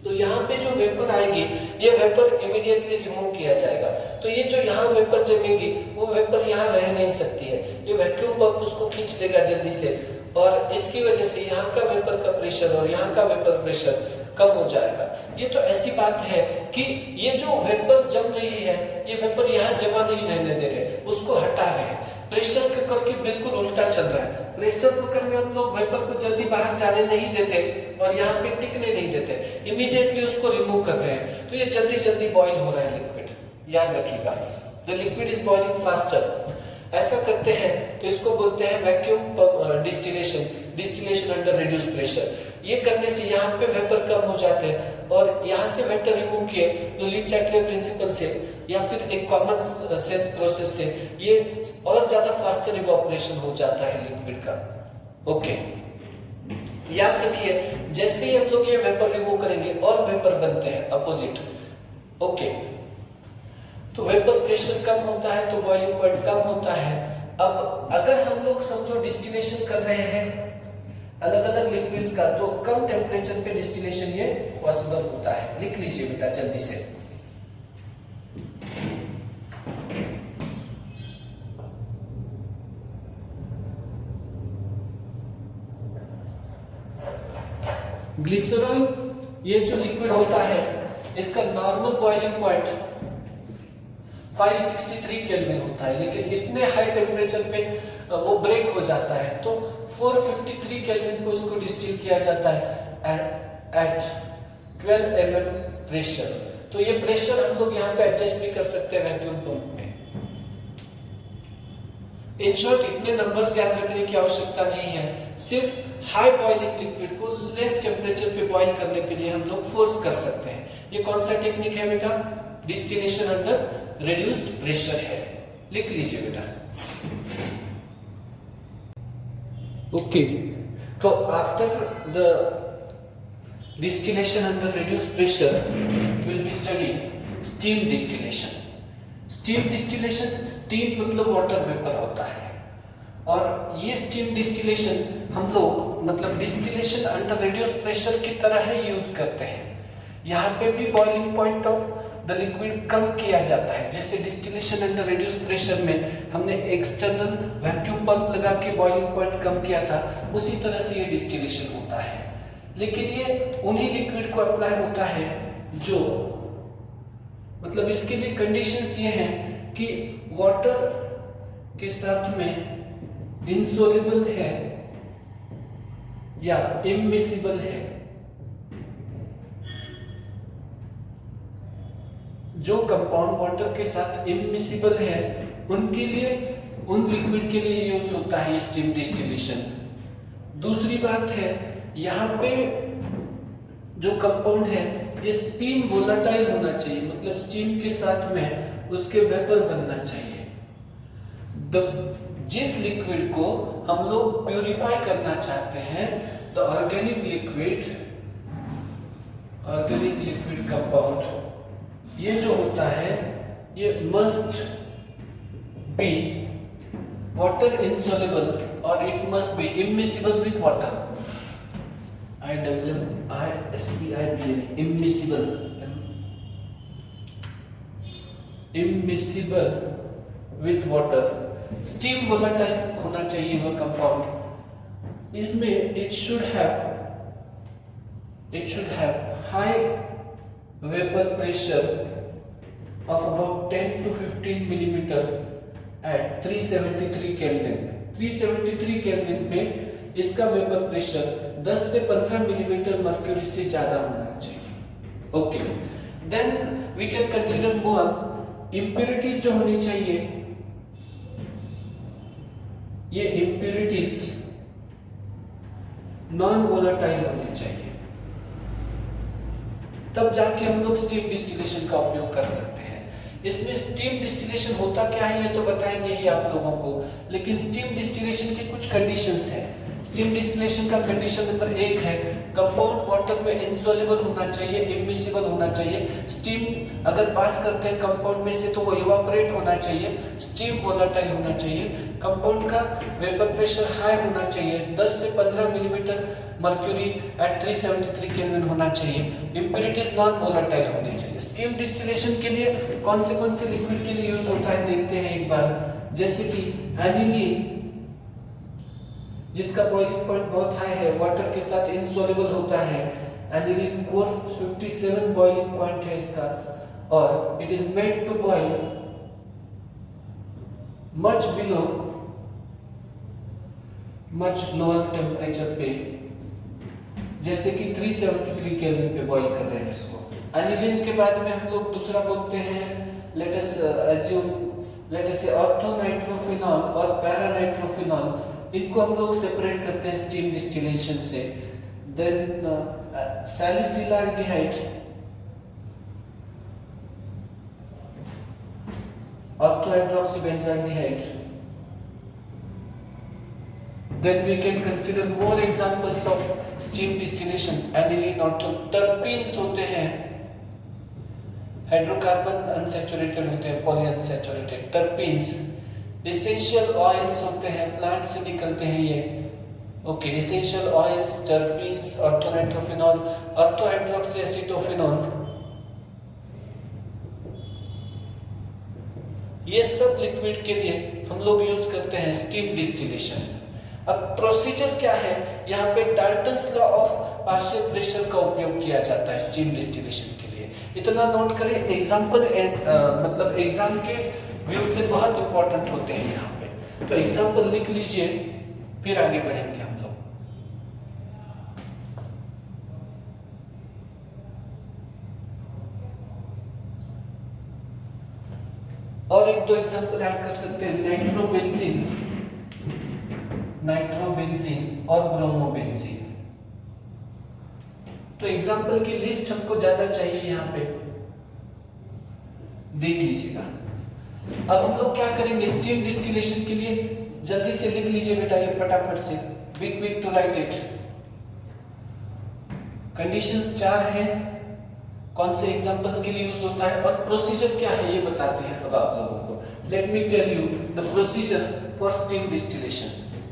तो यहाँ पे जो वेपर आएगी, ये वेपर इमीडिएटली रिमूव किया जाएगा। तो ये जो यहाँ वेपर जमेगी, वो वेपर यहाँ रह नहीं सकती है, ये वैक्यूम पंप उसको खींच देगा जल्दी से, और इसकी वजह से यहाँ का वेपर का प्रेशर और यहाँ का वेपर प्रेशर कम हो जाएगा। ये तो ऐसी बात है कि ये जो वेपर जम रही है, ये वेपर यहाँ जमा नहीं रहने दे रहे, उसको हटा रहे हैं। प्रेशर कुकर के बिल्कुल उल्टा चल रहा है। प्रेशर कुकर में हम लोग वेपर को जल्दी बाहर जाने नहीं देते और यहाँ पे टिकने नहीं देते, इमीडिएटली उसको रिमूव कर रहे हैं, तो ये जल्दी जल्दी बॉईल हो रहा है लिक्विड। याद रखिएगा, the liquid is boiling faster. ऐसा करते हैं तो इसको बोलते हैं vacuum distillation under reduce pressure. ये करने से यहाँ पे वेपर कम हो जाते हैं, और यहाँ से वेपर रिमूव किए तो ली-चैटले प्रिंसिपल से या फिर एक कॉमन सेंस प्रोसेस से ये और ज्यादा फास्टर इवैपोरेशन हो जाता है लिक्विड का। ओके, याद रखिए, जैसे ही हम लोग ये वेपर रिमूव करेंगे और वेपर बनते हैं अपोजिट। ओके, तो वेपर प्रेशर कम होता है तो बॉइलिंग पॉइंट कम होता है। अब अगर हम लोग समझो डिस्टिलेशन कर रहे हैं अलग अलग लिक्विड्स का, तो कम टेम्परेचर पे डिस्टिलेशन ये पॉसिबल होता है। लिख लीजिए बेटा जल्दी से। ग्लिसरॉल, ये जो लिक्विड होता है इसका नॉर्मल बॉइलिंग पॉइंट 563 केल्विन होता है, लेकिन इतने हाई टेम्परेचर पे वो ब्रेक हो जाता है, तो 453 केल्विन को इसको डिस्टिल किया जाता है एट 12 mm प्रेशर। तो ये प्रेशर हम लोग यहाँ पे एडजस्ट भी कर सकते हैं वैक्यूम पंप में। इन शॉर्ट इतने नंबर्स याद रखने की आवश्यकता नहीं है, सिर्फ हाई बॉइलिंग लिक्विड को लेस टेम्परेचर पे बॉइल करने के लिए हम लोग फोर्स कर सकते हैं। ये कौन सा टेक्निक है बेटा? डिस्टिलेशन अंडर रिड्यूस्ड प्रेशर है, लिख लीजिए बेटा। ओके, तो after the distillation under reduced pressure will be studied steam distillation। steam distillation, steam मतलब water vapor होता है, और ये steam distillation हम लोग मतलब distillation under reduced pressure की तरह ही यूज करते हैं। यहाँ पे भी boiling point of the liquid कम किया जाता है, जैसे distillation under reduced pressure में हमने external vacuum pump लगा के boiling point कम किया था, उसी तरह से ये distillation होता है। लेकिन ये उन्हीं लिक्विड को अप्लाई होता है जो मतलब इसके लिए कंडीशंस ये हैं कि वाटर के साथ में इनसोल्युबल है या इमिसिबल है। जो कंपाउंड वाटर के साथ इमिसिबल है उनके लिए, उन लिक्विड के लिए यूज होता है स्टीम डिस्टिलेशन। दूसरी बात है, यहाँ पे जो कंपाउंड है ये स्टीम वोलेटाइल होना चाहिए, मतलब स्टीम के साथ में उसके वेपर बनना चाहिए। जिस लिक्विड को हम लोग प्यूरिफाई करना चाहते हैं, तो ऑर्गेनिक लिक्विड कंपाउंड ये जो होता है ये मस्ट बी वाटर इनसोल्युबल और it must be immiscible with water. immiscible with water। Steam volatile होना चाहिए वह कंपाउंड। इसमें it should have high vapor pressure of about 10 to 15 millimeter at 373 Kelvin। 373 Kelvin में इसका वेपर प्रेशर 10 से 15 मिलीमीटर मर्क्यूरी से ज्यादा होना चाहिए। Okay, then we can consider more impurities जो होनी चाहिए। ये इम्प्योरिटीज नॉन वोलेटाइल होनी चाहिए, तब जाके हम लोग स्टीम डिस्टिलेशन का उपयोग कर सकते हैं। इसमें स्टीम डिस्टिलेशन होता क्या है ये तो बताएंगे ही आप लोगों को, लेकिन स्टीम डिस्टिलेशन की कुछ कंडीशंस हैं। स्टीम डिस्टिलेशन का कंडीशन नंबर 1 है, कंपाउंड वाटर में इनसोल्युबल होना चाहिए, इमिसिबल होना चाहिए। स्टीम अगर पास करते हैं कंपाउंड में से तो वो इवापोरेट होना चाहिए, स्टीम वोलेटाइल होना चाहिए, कंपाउंड का वेपर प्रेशर हाई होना चाहिए, 10 से 15 मिलीमीटर मर्क्यूरी एट 373 केल्विन होना चाहिए, इम्प्योरिटीज नॉन वोलेटाइल होनी चाहिए। स्टीम डिस्टिलेशन के लिए कौन से लिक्विड के लिए यूज होता है देखते हैं एक बार, जैसे कि एनिलीन जिसका बॉइलिंग पॉइंट बहुत हाई है, वाटर के साथ इनसोल्युबल होता है। एनिलीन 457 बॉइलिंग पॉइंट है इसका, और it is made to boil much lower temperature पे, जैसे कि 373 केल्विन पे बॉइल कर रहे हैं इसको। एनिलीन के बाद में हम लोग दूसरा बोलते हैं, लेट अस से ऑर्थोनाइट्रोफिनॉल और पैरानाइट्रोफिनॉल। इनको हम लोग सेपरेट करते हैं स्टीम डिस्टिलेशन से। Then सैलिसिलाल्डिहाइड, ऑर्थोहाइड्रोक्सीबेंजाल्डिहाइड। Then we can consider more examples of steam distillation। aniline और टर्पीन्स होते हैं, हाइड्रोकार्बन अनसैचुरेटेड होते हैं, पॉलीअनसैचुरेटेड टर्पीन्स। एसेंशियल ऑयल्स होते हैं, प्लांट से निकलते हैं ये। Okay, essential oils, terpenes, orthonitrophenol, orthohydroxy acetophenol, ये सब लिक्विड के लिए हम लोग यूज करते हैं स्टीम डिस्टिलेशन। अब प्रोसीजर क्या है, यहाँ पे Dalton's law of partial pressure का उपयोग किया जाता है स्टीम डिस्टिलेशन के लिए। चाहिए। इतना नोट करें, एग्जाम्पल मतलब एग्जाम के व्यू से बहुत इंपॉर्टेंट होते हैं यहाँ पे। तो एग्जाम्पल लिख लीजिए, फिर आगे बढ़ेंगे हम लोग। और एक दो एग्जाम्पल ऐड कर सकते हैं, नाइट्रोबेंजीन और ब्रोमोबेंजीन। तो एग्जाम्पल की लिस्ट हमको ज्यादा चाहिए, यहाँ पे देख लीजिएगा। अब हम लोग क्या करेंगे, स्टीम डिस्टिलेशन के लिए जल्दी से लिख लीजिए बेटा, ये फटाफट से, be quick to write it. Conditions 4 हैं, कौन से एग्जांपल्स के लिए यूज होता है और प्रोसीजर क्या है ये बताते हैं अब आप लोगों को। Let me tell you the procedure for steam distillation.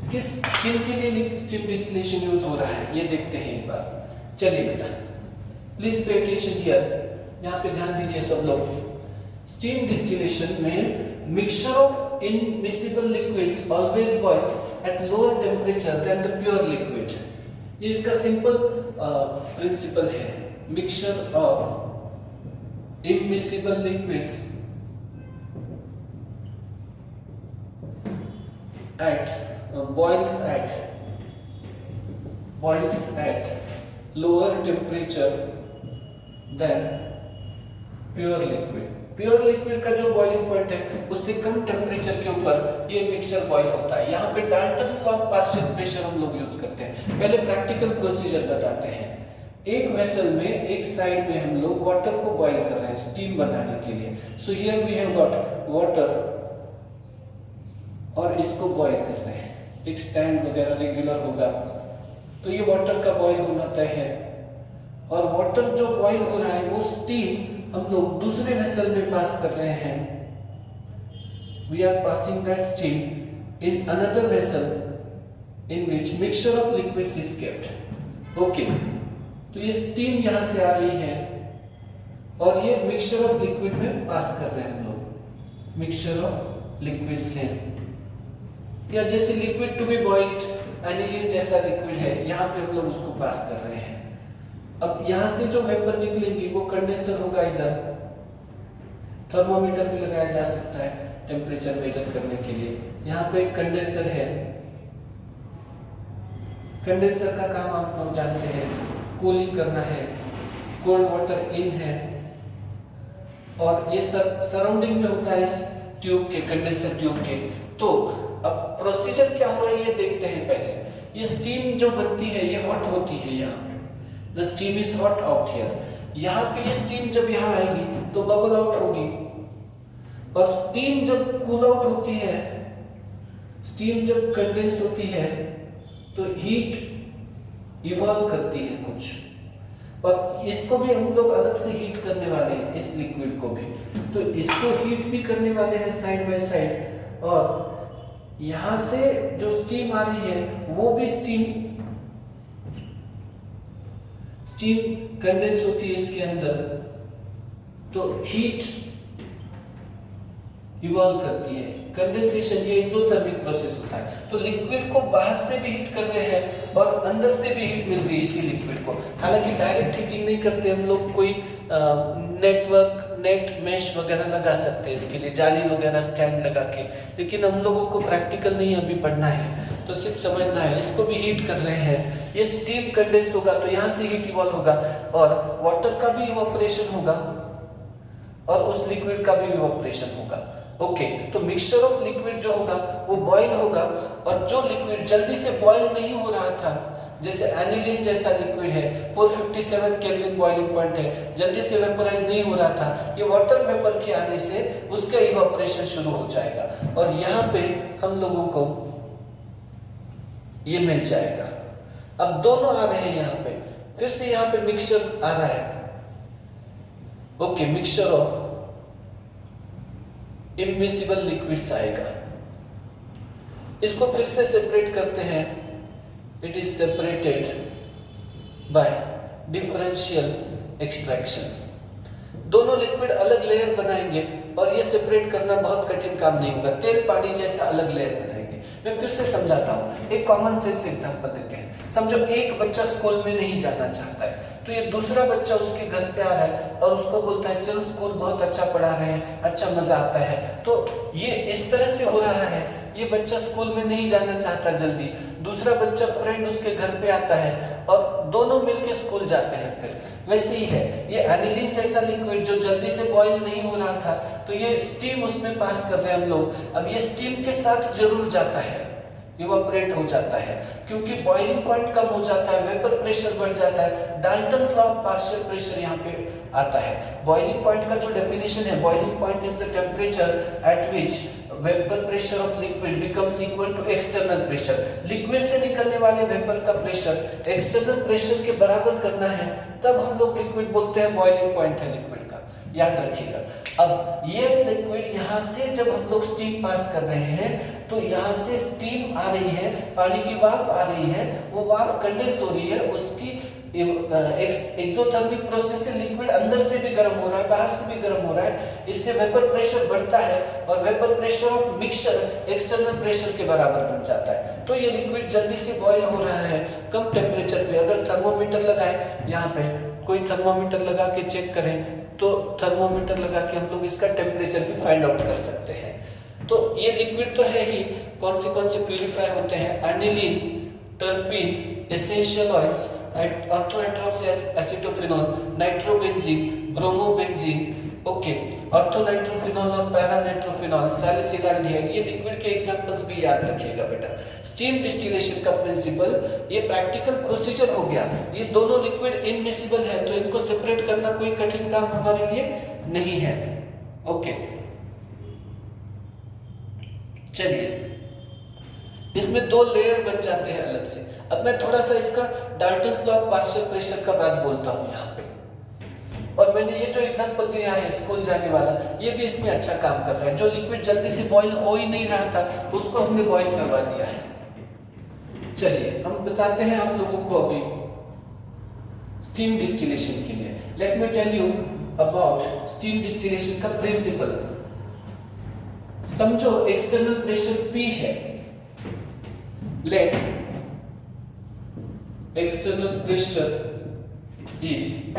किन के लिए स्टीम डिस्टिलेशन यूज हो रहा है ये देखते हैं एक बार। चलिए बेटा, प्लीज पे अटेंशन हियर, यहाँ पे ध्यान दीजिए सब लोग। स्टीम डिस्टिलेशन में mixture of immiscible liquids always boils at lower temperature than the pure liquid. ये इसका सिंपल प्रिंसिपल है। Mixture of immiscible liquids boils at lower temperature than pure liquid। Pure liquid का जो बॉइलिंग पॉइंट है उससे कम टेम्परेचर के ऊपर ये मिक्सचर बॉईल होता है। यहाँ पे Dalton's law of partial pressure हम लोग यूज करते हैं। पहले प्रैक्टिकल प्रोसीजर बताते हैं। एक वेसल में एक साइड में हम लोग वाटर को बॉईल कर रहे हैं स्टीम बनाने के लिए। So here we have got water और इसको बॉईल कर रहे हैं। एक स्टैंड वगैरह रेगुलर होगा तो ये वाटर का बॉईल होना तय है। और वाटर जो बॉईल हो रहा है वो स्टीम हम लोग दूसरे वेसल में पास कर रहे हैं। We are passing that steam in another vessel in which mixture of liquids is kept. Okay, तो ये स्टीम यहां से आ रही है और ये मिक्सचर ऑफ लिक्विड में पास कर रहे हैं हम लोग। मिक्सचर ऑफ लिक्विड्स है, या जैसे liquid to be boiled aniline जैसा लिक्विड है, यहाँ पे हम लोग उसको पास कर रहे हैं। अब यहाँ से जो वेपर निकलेगी वो कंडेंसर होगा इधर। थर्मोमीटर भी लगाया जा सकता है टेम्परेचर मेजर करने के लिए। यहाँ पे एक कंडेंसर है। कंडेंसर का काम आप लोग जानते हैं, कूलिंग करना है। कोल्ड वाटर इन है और ये सराउंडिंग में होता है इस ट्यूब के, कंडेंसर ट्यूब के। तो अब प्रोसीजर क्या हो रहा है ये देखते हैं पहले। ये स्टीम जो बनती है ये हॉट होती है यहाँ पे। The steam is hot out here. यहाँ पे ये स्टीम जब यहाँ आएगी तो बबल आउट होगी और स्टीम जब कूल आउट होती है, स्टीम जब कंडेंस होती है तो हीट इवॉल्व करती है कुछ, और इसको भी हम लोग अलग से हीट करने वाले हैं, इस लिक्विड को भी। तो इसको हीट भी करने वाले हैं साइड बाय साइड। और यहां से जो स्टीम आ रही है वो भी स्टीम कंडेंस होती है इसके अंदर, तो हीट इवॉल्व करती है। कंडेंसेशन ये एक्सोथर्मिक प्रोसेस होता है। तो लिक्विड को बाहर से भी हीट कर रहे हैं और अंदर से भी हीट मिल रही है इसी लिक्विड को। हालांकि डायरेक्ट हीटिंग नहीं करते हम लोग, कोई नेट मेश वगैरह लगा सकते हैं इसके लिए, जाली वगैरह स्टैंड लगा के। लेकिन हम लोगों को प्रैक्टिकल नहीं अभी पढ़ना है, तो सिर्फ समझना है। इसको भी हीट कर रहे हैं, ये स्टीम कंडेंस होगा तो यहाँ से हीट इवॉल्व होगा और वाटर का भी इवोपरेशन होगा और उस लिक्विड का भी इवोपरेशन होगा। ओके, तो मिक्सचर ऑफ लिक्विड जो होगा वो बॉईल होगा, और जो लिक्विड जल्दी से बॉईल नहीं हो रहा था, जैसे एनिलीन जैसा लिक्विड है, 457 केल्विन बॉइलिंग पॉइंट है, जल्दी से वेपोराइज नहीं हो रहा था, ये वाटर वेपर के आने से उसका इवोपरेशन शुरू हो जाएगा और यहाँ पे हम लोगों को ये मिल जाएगा। अब दोनों आ रहे हैं यहाँ पे, फिर से यहाँ पे मिक्सचर आ रहा है। Okay, mixture of immiscible liquids आएगा। इसको फिर से सेपरेट करते हैं। It is separated by differential extraction. दोनों लिक्विड अलग लेयर बनाएंगे और ये सेपरेट करना बहुत कठिन काम नहीं होगा। तेल पानी जैसा अलग लेयर बनाएंगे। करेंगे। मैं फिर से समझाता हूँ, एक कॉमन सेंस एग्जांपल देते हैं। समझो एक बच्चा स्कूल में नहीं जाना चाहता है, तो ये दूसरा बच्चा उसके घर पे आ रहा है और उसको बोलता है चल स्कूल बहुत अच्छा पढ़ा रहे हैं, अच्छा मजा आता है। तो ये इस तरह से हो रहा है, ये बच्चा स्कूल में नहीं जाना चाहता जल्दी, दूसरा बच्चा फ्रेंड उसके घर पे आता है और दोनों मिलके स्कूल जाते हैं। फिर वैसे ही है, ये एनिलीन जैसा लिक्विड जो जल्दी से बॉईल नहीं हो रहा था, तो ये स्टीम उसमें पास कर रहे हैं हम लोग। अब ये स्टीम के साथ जरूर जाता है, इवापोरेट हो जाता है, क्योंकि बॉइलिंग पॉइंट कम हो जाता है, वेपर प्रेशर बढ़ जाता है। Dalton's law of partial pressure यहाँ पे आता है। बॉइलिंग पॉइंट का जो डेफिनेशन है, boiling point is the temperature at which vapour pressure of liquid becomes equal to external pressure. Liquid से निकलने वाले वेपर का प्रेशर एक्सटर्नल प्रेशर के बराबर करना है, तब हम लोग लिक्विड बोलते हैं, बॉइलिंग पॉइंट है लिक्विड का, याद रखिएगा। अब ये लिक्विड यहाँ से जब हम लोग स्टीम पास कर रहे हैं, तो यहाँ से स्टीम आ रही है, पानी की वाफ आ रही है, वो वाफ कंडेंस हो रही है, उसकी एक्सोथर्मिक प्रोसेस से लिक्विड अंदर से भी गर्म हो रहा है, बाहर से भी गर्म हो रहा है, इससे वेपर प्रेशर बढ़ता है और vapour pressure of mixture external pressure के बराबर बन जाता है। तो ये लिक्विड जल्दी से बॉईल हो रहा है कम टेम्परेचर पे। अगर थर्मोमीटर लगाए, यहाँ पे कोई थर्मोमीटर लगा के चेक करें, तो थर्मोमीटर लगा के हम लोग इसका टेम्परेचर भी फाइंड आउट कर सकते हैं। तो ये लिक्विड तो है ही, कौन से प्यूरिफाई होते हैं, aniline, terpene, essential oils, orthohydroxy acetophenol, nitrobenzene, bromobenzene, okay, orthonitrophenol और पैरानाइट्रोफिनॉल, सैलिसिलैल्डिहाइड, ये लिक्विड के एग्जांपल्स भी याद रखिएगा बेटा। स्टीम डिस्टिलेशन का प्रिंसिपल, ये प्रैक्टिकल प्रोसीजर हो गया। ये दोनों लिक्विड इनमिसिबल है, तो इनको सेपरेट करना कोई कठिन काम हमारे लिए नहीं है। ओके, चलिए, इसमें दो लेयर बन जाते हैं अलग से। अब मैं थोड़ा सा इसका Dalton's law of partial pressure का बात बोलता हूं यहाँ पे, और मैंने ये जो एग्जांपल दिया है स्कूल जाने वाला, ये भी इसमें अच्छा काम कर रहा है। जो लिक्विड जल्दी से बॉईल हो ही नहीं रहा था, उसको हमने बॉईल करवा दिया है। चलिए हम बताते हैं आप लोगों को अभी स्टीम डिस्टिलेशन के लिए। Let me tell you about steam distillation का प्रिंसिपल। समझो एक्सटर्नल प्रेशर P है, let external pressure is P,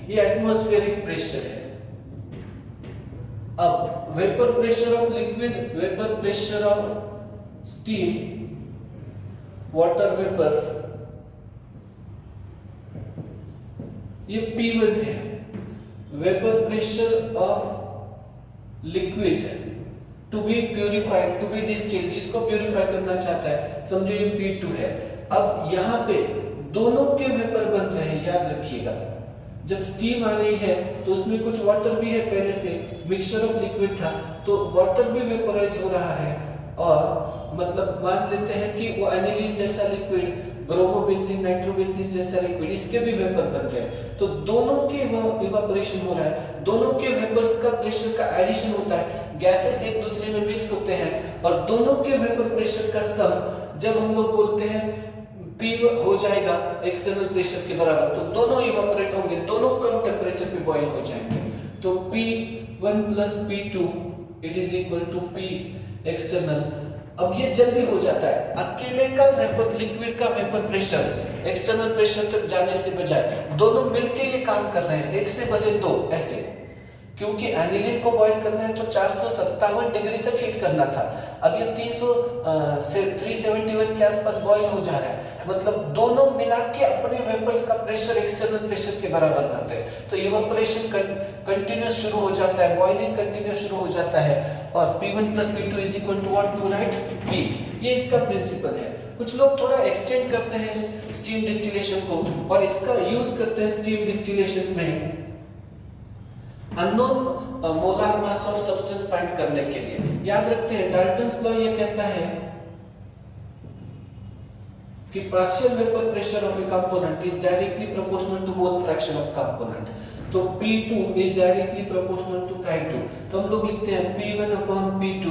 ये एटमॉस्फेरिक प्रेशर है। अब vapour pressure of liquid, vapour pressure of steam, water vapours, ये P1 है। Vapour pressure of liquid to be purified, to be distilled, जिसको प्यूरिफाई करना चाहता है, समझो ये P2 है। अब यहाँ पे दोनों के वेपर बन रहे हैं, याद रखिएगा। जब स्टीम आ रही है तो उसमें कुछ वाटर भी है, पहले से मिक्सचर ऑफ लिक्विड था, तो वाटर भी वेपोराइज हो रहा है। और मतलब मान लेते हैं कि वो एनिलीन जैसा लिक्विड, ब्रोमोबेंजीन, नाइट्रोबेंजीन जैसा लिक्विड, इसके भी वेपर बन रहे हैं। तो दोनों के इवापोरेशन हो रहा है, दोनों के वेपर्स का प्रेशर का एडिशन होता है, गैसेस एक दूसरे में मिक्स होते हैं, और दोनों के वेपर प्रेशर का सम जब हम लोग बोलते हैं P हो जाएगा एक्सटर्नल प्रेशर के बराबर, तो दोनों इवापोरेट होंगे, दोनों कम टेम्परेचर पे बॉईल हो जाएंगे। तो P1 plus P2 it is equal to P external. अब ये जल्दी हो जाता है, अकेले का वेपर, लिक्विड का वेपर प्रेशर एक्सटर्नल प्रेशर तक जाने से बजाय दोनों मिलके ये काम कर रहे हैं, एक से भले दो ऐसे, क्योंकि एनिलीन को बॉईल करना है तो 457 डिग्री तक हीट करना था। अब ये 371 के आसपास बॉईल हो जा रहा है, मतलब दोनों मिला के अपने वेपर्स का प्रेशर एक्सटर्नल प्रेशर के बराबर बन रहे हैं। तो इवापोरेशन कंटिन्यूअस शुरू हो जाता है, बॉइलिंग कंटिन्यूअस शुरू हो जाता है, और P1 plus P2 is equal to what, to write P। ये इसका प्रिंसिपल है। कुछ लोग थोड़ा एक्सटेंड करते हैं इस स्टीम डिस्टिलेशन को, और इसका यूज करते हैं स्टीम डिस्टिलेशन में unknown molar mass of substance find करने के लिए। याद रखते हैं डाल्टन्स लॉ ये कहता है कि partial vapour pressure of a component is directly proportional to mole fraction of component. तो P2 is directly proportional to Chi2, तो हम लोग लिखते हैं P1 upon P2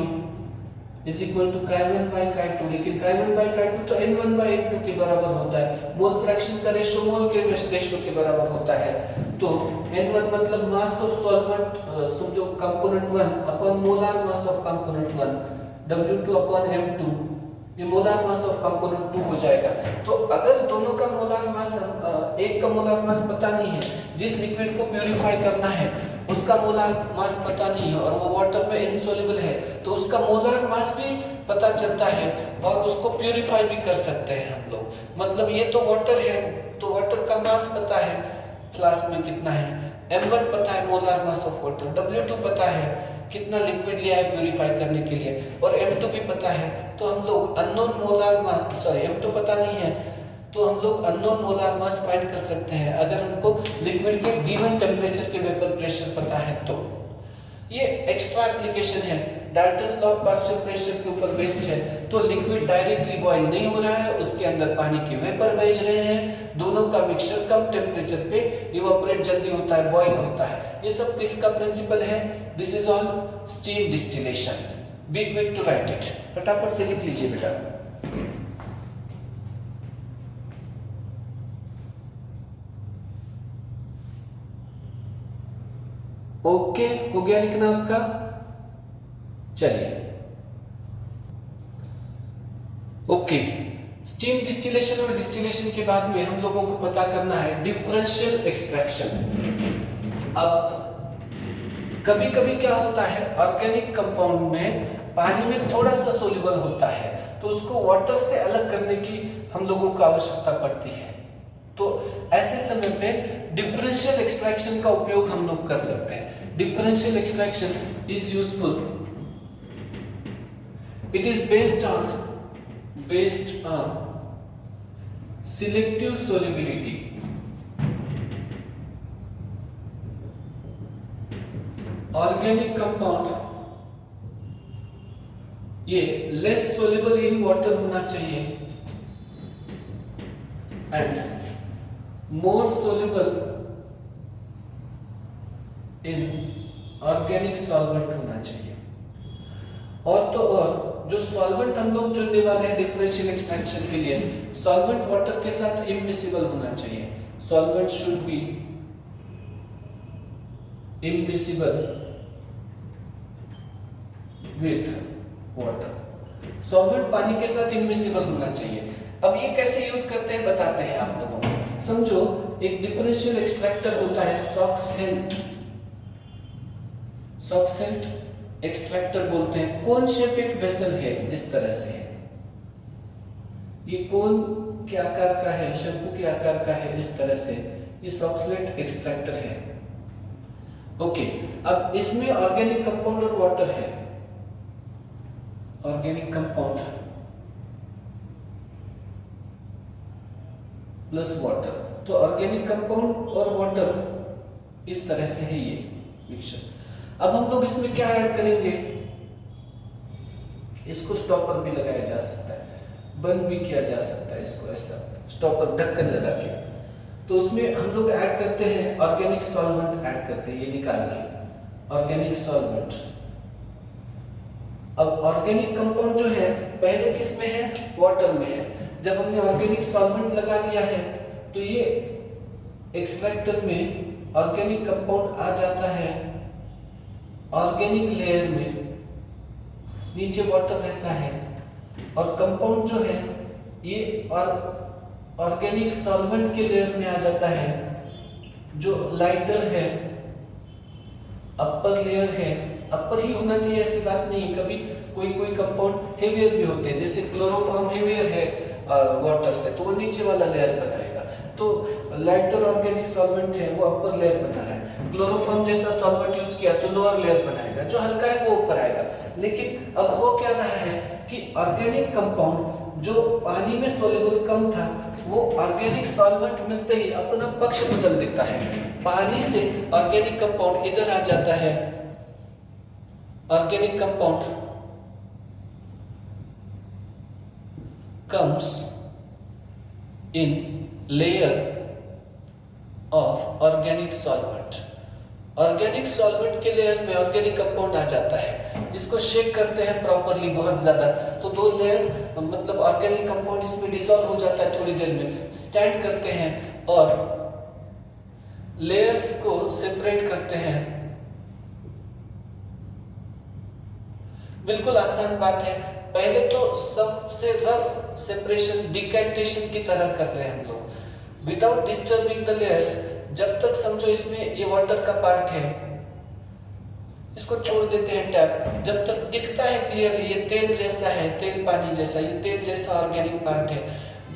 is equal to Chi1 by Chi2, लेकिन Chi1 बाय Chi2 तो N1 बाय N2 के बराबर होता है। मोल फ्रैक्शन का रेशियो मोल के रेशियो के बराबर होता है, तो N1 मतलब मास ऑफ सॉल्वेंट, समझो component 1 upon molar mass of component 1, W2 upon M2 ये मोलार मास ऑफ कंपोनेंट 2 हो जाएगा। तो अगर दोनों का मोलार मास, एक का मोलार मास पता नहीं है, जिस लिक्विड को प्यूरिफाई करना है उसका मोलार मास पता नहीं है और वो वाटर में इनसोल्युबल है, तो उसका मोलार मास भी पता चलता है और उसको प्यूरिफाई भी कर सकते हैं हम लोग। मतलब ये तो वाटर है, तो वाटर का मास पता है फ्लास्क में कितना है, m1 पता है molar mass of water, w2 पता है कितना लिक्विड लिया है प्यूरिफाई करने के लिए, और m2 भी पता है। तो हम लोग unknown molar mass, sorry m2 पता नहीं है, तो हम लोग अननोन मोलार मास फाइंड कर सकते हैं अगर हमको लिक्विड के गिवन टेम्परेचर के वेपर प्रेशर पता है तो। ये एक्स्ट्रा एप्लीकेशन है, डाल्टन्स लॉ पार्शियल प्रेशर के ऊपर बेस्ड है। तो लिक्विड डायरेक्टली बॉयल नहीं हो रहा है, उसके अंदर पानी के वेपर भेज रहे हैं, दोनों का मिक्सचर कम टेम्परेचर पे इवापोरेट जल्दी होता है, बॉयल होता है। ये सब किसका प्रिंसिपल है? This is all steam distillation. Be quick to write it, फटाफट से लिख लीजिए बेटा। ओके, हो गया लिखना आपका? चलिए, ओके। स्टीम डिस्टिलेशन और डिस्टिलेशन के बाद में हम लोगों को पता करना है डिफरेंशियल एक्सट्रैक्शन। अब कभी कभी क्या होता है, ऑर्गेनिक कंपाउंड में पानी में थोड़ा सा सोल्यूबल होता है, तो उसको वाटर से अलग करने की हम लोगों को आवश्यकता पड़ती है। तो ऐसे समय पे डिफरेंशियल एक्सट्रैक्शन का उपयोग हम लोग कर सकते हैं। Differential extraction is useful, it is based on selective solubility। Organic compound ये लेस सोल्यूबल इन वाटर होना चाहिए and more soluble in organic solvent होना चाहिए। और तो और जो सॉल्वेंट हम लोग चुनने वाले हैं डिफरेंशियल एक्सट्रैक्शन के लिए, सॉल्वेंट वाटर के साथ इमिसिबल होना चाहिए। Solvent should be immiscible with water. Solvent पानी के साथ इमिसिबल होना चाहिए। अब ये कैसे यूज करते हैं बताते हैं आप लोगों को। समझो एक डिफरेंशियल एक्सट्रैक्टर होता है सॉक्सहेल्ट, सॉक्सहेल्ट एक्सट्रैक्टर बोलते हैं। कोन शेप एक वेसल है, इस तरह से है, ये कोन के आकार का है, शंकु के आकार का है, इस तरह से ये सॉक्सहेल्ट एक्सट्रैक्टर है। ओके, अब इसमें ऑर्गेनिक कंपाउंड और वाटर है, ऑर्गेनिक कंपाउंड प्लस वाटर, तो ऑर्गेनिक कंपाउंड और वाटर इस तरह से है ये मिक्सचर। अब हम लोग इसमें क्या ऐड करेंगे, इसको स्टॉपर भी लगाया जा सकता है, बंद भी किया जा सकता है इसको, ऐसा स्टॉपर ढक्कन लगा के। तो उसमें हम लोग ऐड करते हैं ऑर्गेनिक सॉल्वेंट, ऐड करते हैं ये निकाल के ऑर्गेनिक सॉल्वेंट। अब ऑर्गेनिक कंपाउंड जो है पहले किस में है, वाटर में है। जब हमने ऑर्गेनिक सॉल्वेंट लगा लिया है तो ये एक्सट्रैक्टर में ऑर्गेनिक कंपाउंड आ जाता है ऑर्गेनिक लेयर में, नीचे वाटर रहता है, और कंपाउंड जो है ये ऑर्गेनिक सॉल्वेंट के लेयर में आ जाता है जो लाइटर है, अपर लेयर है। अपर ही होना चाहिए ऐसी बात नहीं है, कभी कोई कोई कंपाउंड हेवियर भी होते हैं, जैसे क्लोरोफॉर्म हेवियर है वाटर से, तो वो नीचे वाला लेयर बनाएगा। तो लाइटर ऑर्गेनिक सॉल्वेंट है वो अपर लेयर बना है, क्लोरोफॉर्म जैसा सॉल्वेंट यूज किया तो लोअर लेयर बनाएगा, जो हल्का है वो ऊपर आएगा। लेकिन अब हो क्या रहा है कि ऑर्गेनिक कंपाउंड जो पानी में सोल्यूबल कम था, वो ऑर्गेनिक सॉल्वेंट मिलते ही अपना पक्ष बदल देता है, पानी से ऑर्गेनिक कंपाउंड इधर आ जाता है। Organic compound comes in layer of organic solvent। Organic solvent के लेयर में ऑर्गेनिक कंपाउंड आ जाता है, इसको शेक करते हैं प्रॉपरली बहुत ज्यादा, तो दो लेयर मतलब ऑर्गेनिक कंपाउंड इसमें डिसॉल्व हो जाता है थोड़ी देर में। स्टैंड करते हैं और लेयर्स को सेपरेट करते हैं। बिल्कुल आसान बात है, पहले तो सबसे रफ सेपरेशन डिकैंटेशन की तरह कर रहे हैं हम लोग विदाउट डिस्टर्बिंग द लेयर्स। जब तक समझो इसमें ये वाटर का पार्ट है, इसको छोड़ देते हैं टैप, जब तक दिखता है क्लियरली ये तेल जैसा है, तेल पानी जैसा, ये तेल जैसा ऑर्गेनिक पार्ट है,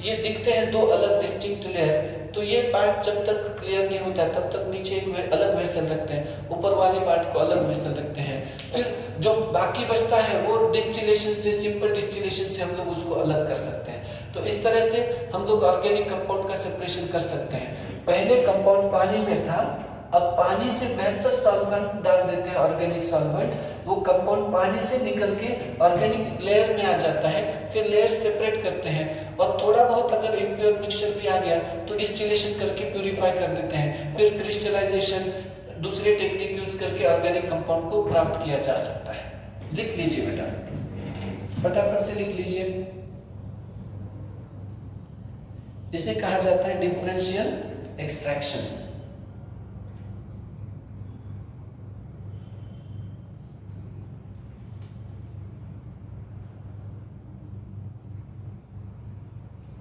ये दिखते हैं दो अलग डिस्टिंक्ट लेयर। तो ये पार्ट जब तक क्लियर नहीं होता तब तक नीचे एक अलग वेसल रखते हैं, ऊपर वाले पार्ट को अलग वेसल रखते हैं। फिर जो बाकी बचता है वो डिस्टिलेशन से, सिंपल डिस्टिलेशन से हम लोग उसको अलग कर सकते हैं। तो इस तरह से हम लोग ऑर्गेनिक कंपाउंड का सेपरेशन कर सकते हैं। पहले कंपाउंड पानी में था, अब पानी से बेहतर सॉल्वेंट डाल देते हैं, ऑर्गेनिक सॉल्वेंट, वो कंपाउंड पानी से निकल के ऑर्गेनिक लेयर में आ जाता है। फिर लेयर सेपरेट करते हैं और थोड़ा बहुत अगर इम्प्योर मिक्सचर भी आ गया तो डिस्टिलेशन करके प्यूरिफाई कर देते हैं। फिर क्रिस्टलाइजेशन, दूसरे टेक्निक यूज करके ऑर्गेनिक कंपाउंड को प्राप्त किया जा सकता है। लिख लीजिए बेटा, फटाफट से लिख लीजिए। इसे कहा जाता है differential extraction.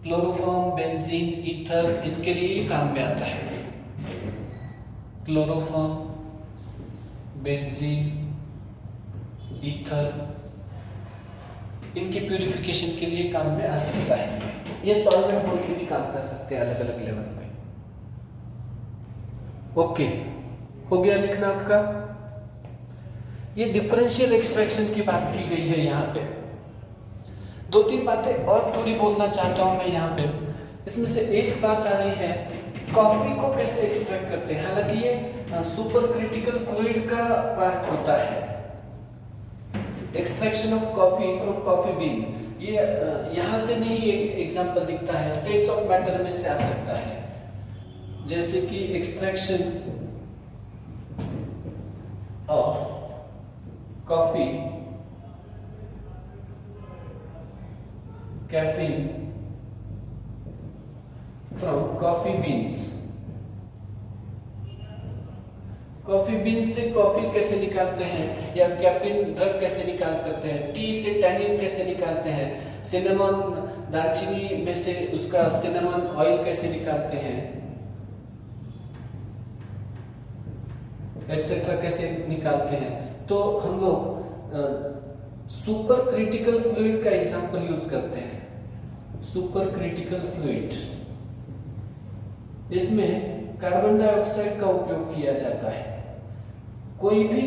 Chloroform, benzene, ether, इनके लिए काम में आता है। क्लोरोफॉर्म, बेंजीन, ईथर, इनकी प्यूरिफिकेशन के लिए काम में आ सकता है। ये सॉल्वेंट बोल के भी काम कर सकते हैं अलग अलग लेवल पे। ओके, हो गया लिखना आपका। ये डिफरेंशियल एक्सट्रैक्शन की बात की गई है यहाँ पे। दो तीन बातें और थोड़ी बोलना चाहता हूं मैं यहाँ पे। इसमें से एक बात आ रही है, कॉफी को कैसे एक्सट्रैक्ट करते हैं। हालांकि ये सुपर क्रिटिकल फ्लूइड का पार्ट होता है, extraction of coffee from coffee bean. ये यहाँ से नहीं एग्जांपल दिखता है, स्टेट्स ऑफ मैटर में से आ सकता है, जैसे कि extraction of coffee caffeine from coffee beans. Coffee bean से कॉफी कैसे निकालते हैं, या कैफीन ड्रग कैसे निकाल करते हैं, टी से टैनिन कैसे निकालते हैं, सिनेमन दालचीनी में से उसका सिनेमन ऑयल कैसे निकालते हैं, एटसेट्रा कैसे निकालते हैं। तो हम लोग सुपर क्रिटिकल फ्लूइड का एग्जांपल यूज करते हैं। सुपर क्रिटिकल फ्लूइड, इसमें कार्बन डाइऑक्साइड का उपयोग किया जाता है। कोई भी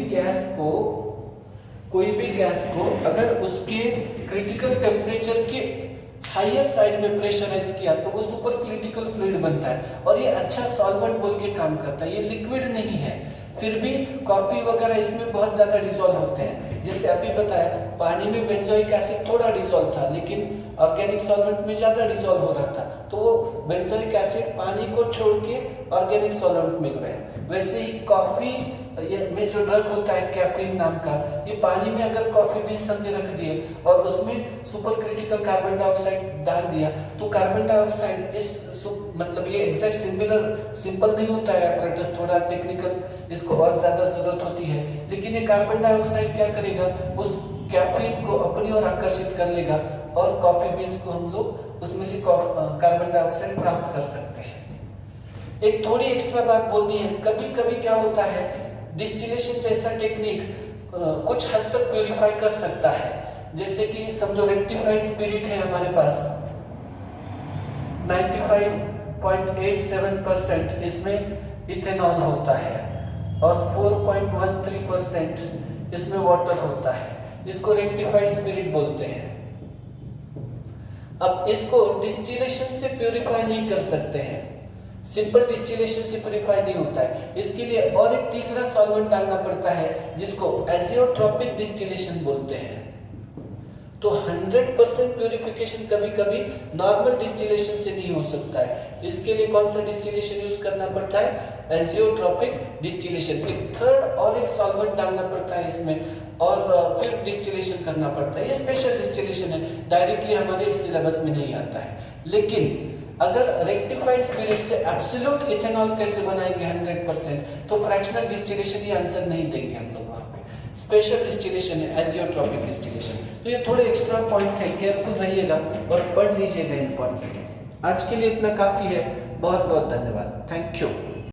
गैस को अगर उसके क्रिटिकल टेम्परेचर के हाईयर साइड में प्रेशराइज किया तो वो सुपर क्रिटिकल फ्लूइड बनता है और ये अच्छा सॉल्वेंट बोल के काम करता है। ये लिक्विड नहीं है, फिर भी कॉफी वगैरह इसमें बहुत ज्यादा डिसॉल्व होते हैं। जैसे अभी बताया, पानी में बेंजोइक एसिड थोड़ा डिसॉल्व था, लेकिन ऑर्गेनिक सॉल्वेंट में ज्यादा डिसॉल्व हो रहा था, तो वो बेंजोइक एसिड पानी को छोड़ के ऑर्गेनिक सॉल्वेंट में गए। वैसे ही कॉफी में जो ड्रग होता है कैफीन नाम का, ये पानी में अगर कॉफी बीन्स हमने रख दिए और उसमें सुपर क्रिटिकल कार्बन डाइऑक्साइड डाल दिया तो कार्बन डाइऑक्साइड इस मतलब ये एग्जैक्ट सिंपल नहीं होता है एपरेटस, थोड़ा टेक्निकल इसको और ज्यादा जरूरत होती है। लेकिन ये कार्बन डाइऑक्साइड क्या करेगा, उस कैफीन को अपनी ओर आकर्षित कर लेगा और कॉफी बीन्स को हम लोग उसमें से कार्बन डाइऑक्साइड प्राप्त कर सकते हैं। एक थोड़ी एक्स्ट्रा बात बोलनी है, कभी कभी क्या होता है, डिस्टिलेशन जैसा टेक्निक कुछ हद तक प्यूरिफाई कर सकता है। जैसे कि समझो रेक्टिफाइड स्पिरिट है हमारे पास, 95.87% इसमें इथेनॉल होता है और 4.13% इसमें वाटर होता है। इसको रेक्टिफाइड स्पिरिट बोलते हैं। अब इसको डिस्टिलेशन से प्यूरिफाई नहीं कर सकते हैं, सिंपल डिस्टिलेशन से प्यूरिफाई नहीं होता है। इसके लिए और एक तीसरा सॉल्वेंट डालना पड़ता है जिसको एजियोट्रोपिक डिस्टिलेशन बोलते हैं। तो 100% प्यूरिफिकेशन कभी कभी नॉर्मल डिस्टिलेशन से नहीं हो सकता है। इसके लिए कौन सा डिस्टिलेशन यूज करना पड़ता है, एजियोट्रोपिक डिस्टिलेशन। एक थर्ड और एक सॉल्वेंट डालना पड़ता है इसमें और फिर डिस्टिलेशन करना पड़ता है। ये स्पेशल डिस्टिलेशन है, डायरेक्टली हमारे सिलेबस में नहीं आता है। लेकिन अगर रेक्टिफाइड स्पिरिट से एब्सोल्यूट इथेनॉल कैसे बनाएंगे 100%, तो फ्रैक्शनल डिस्टिलेशन ये आंसर नहीं देंगे हम लोग वहां पे। स्पेशल डिस्टिलेशन है एजियोट्रॉपिक डिस्टिलेशन। तो ये थोड़े एक्स्ट्रा पॉइंट है, केयरफुल रहिएगा और पढ़ लीजिएगा इन पॉइंट्स। आज के लिए इतना काफ़ी है। बहुत बहुत धन्यवाद। Thank you.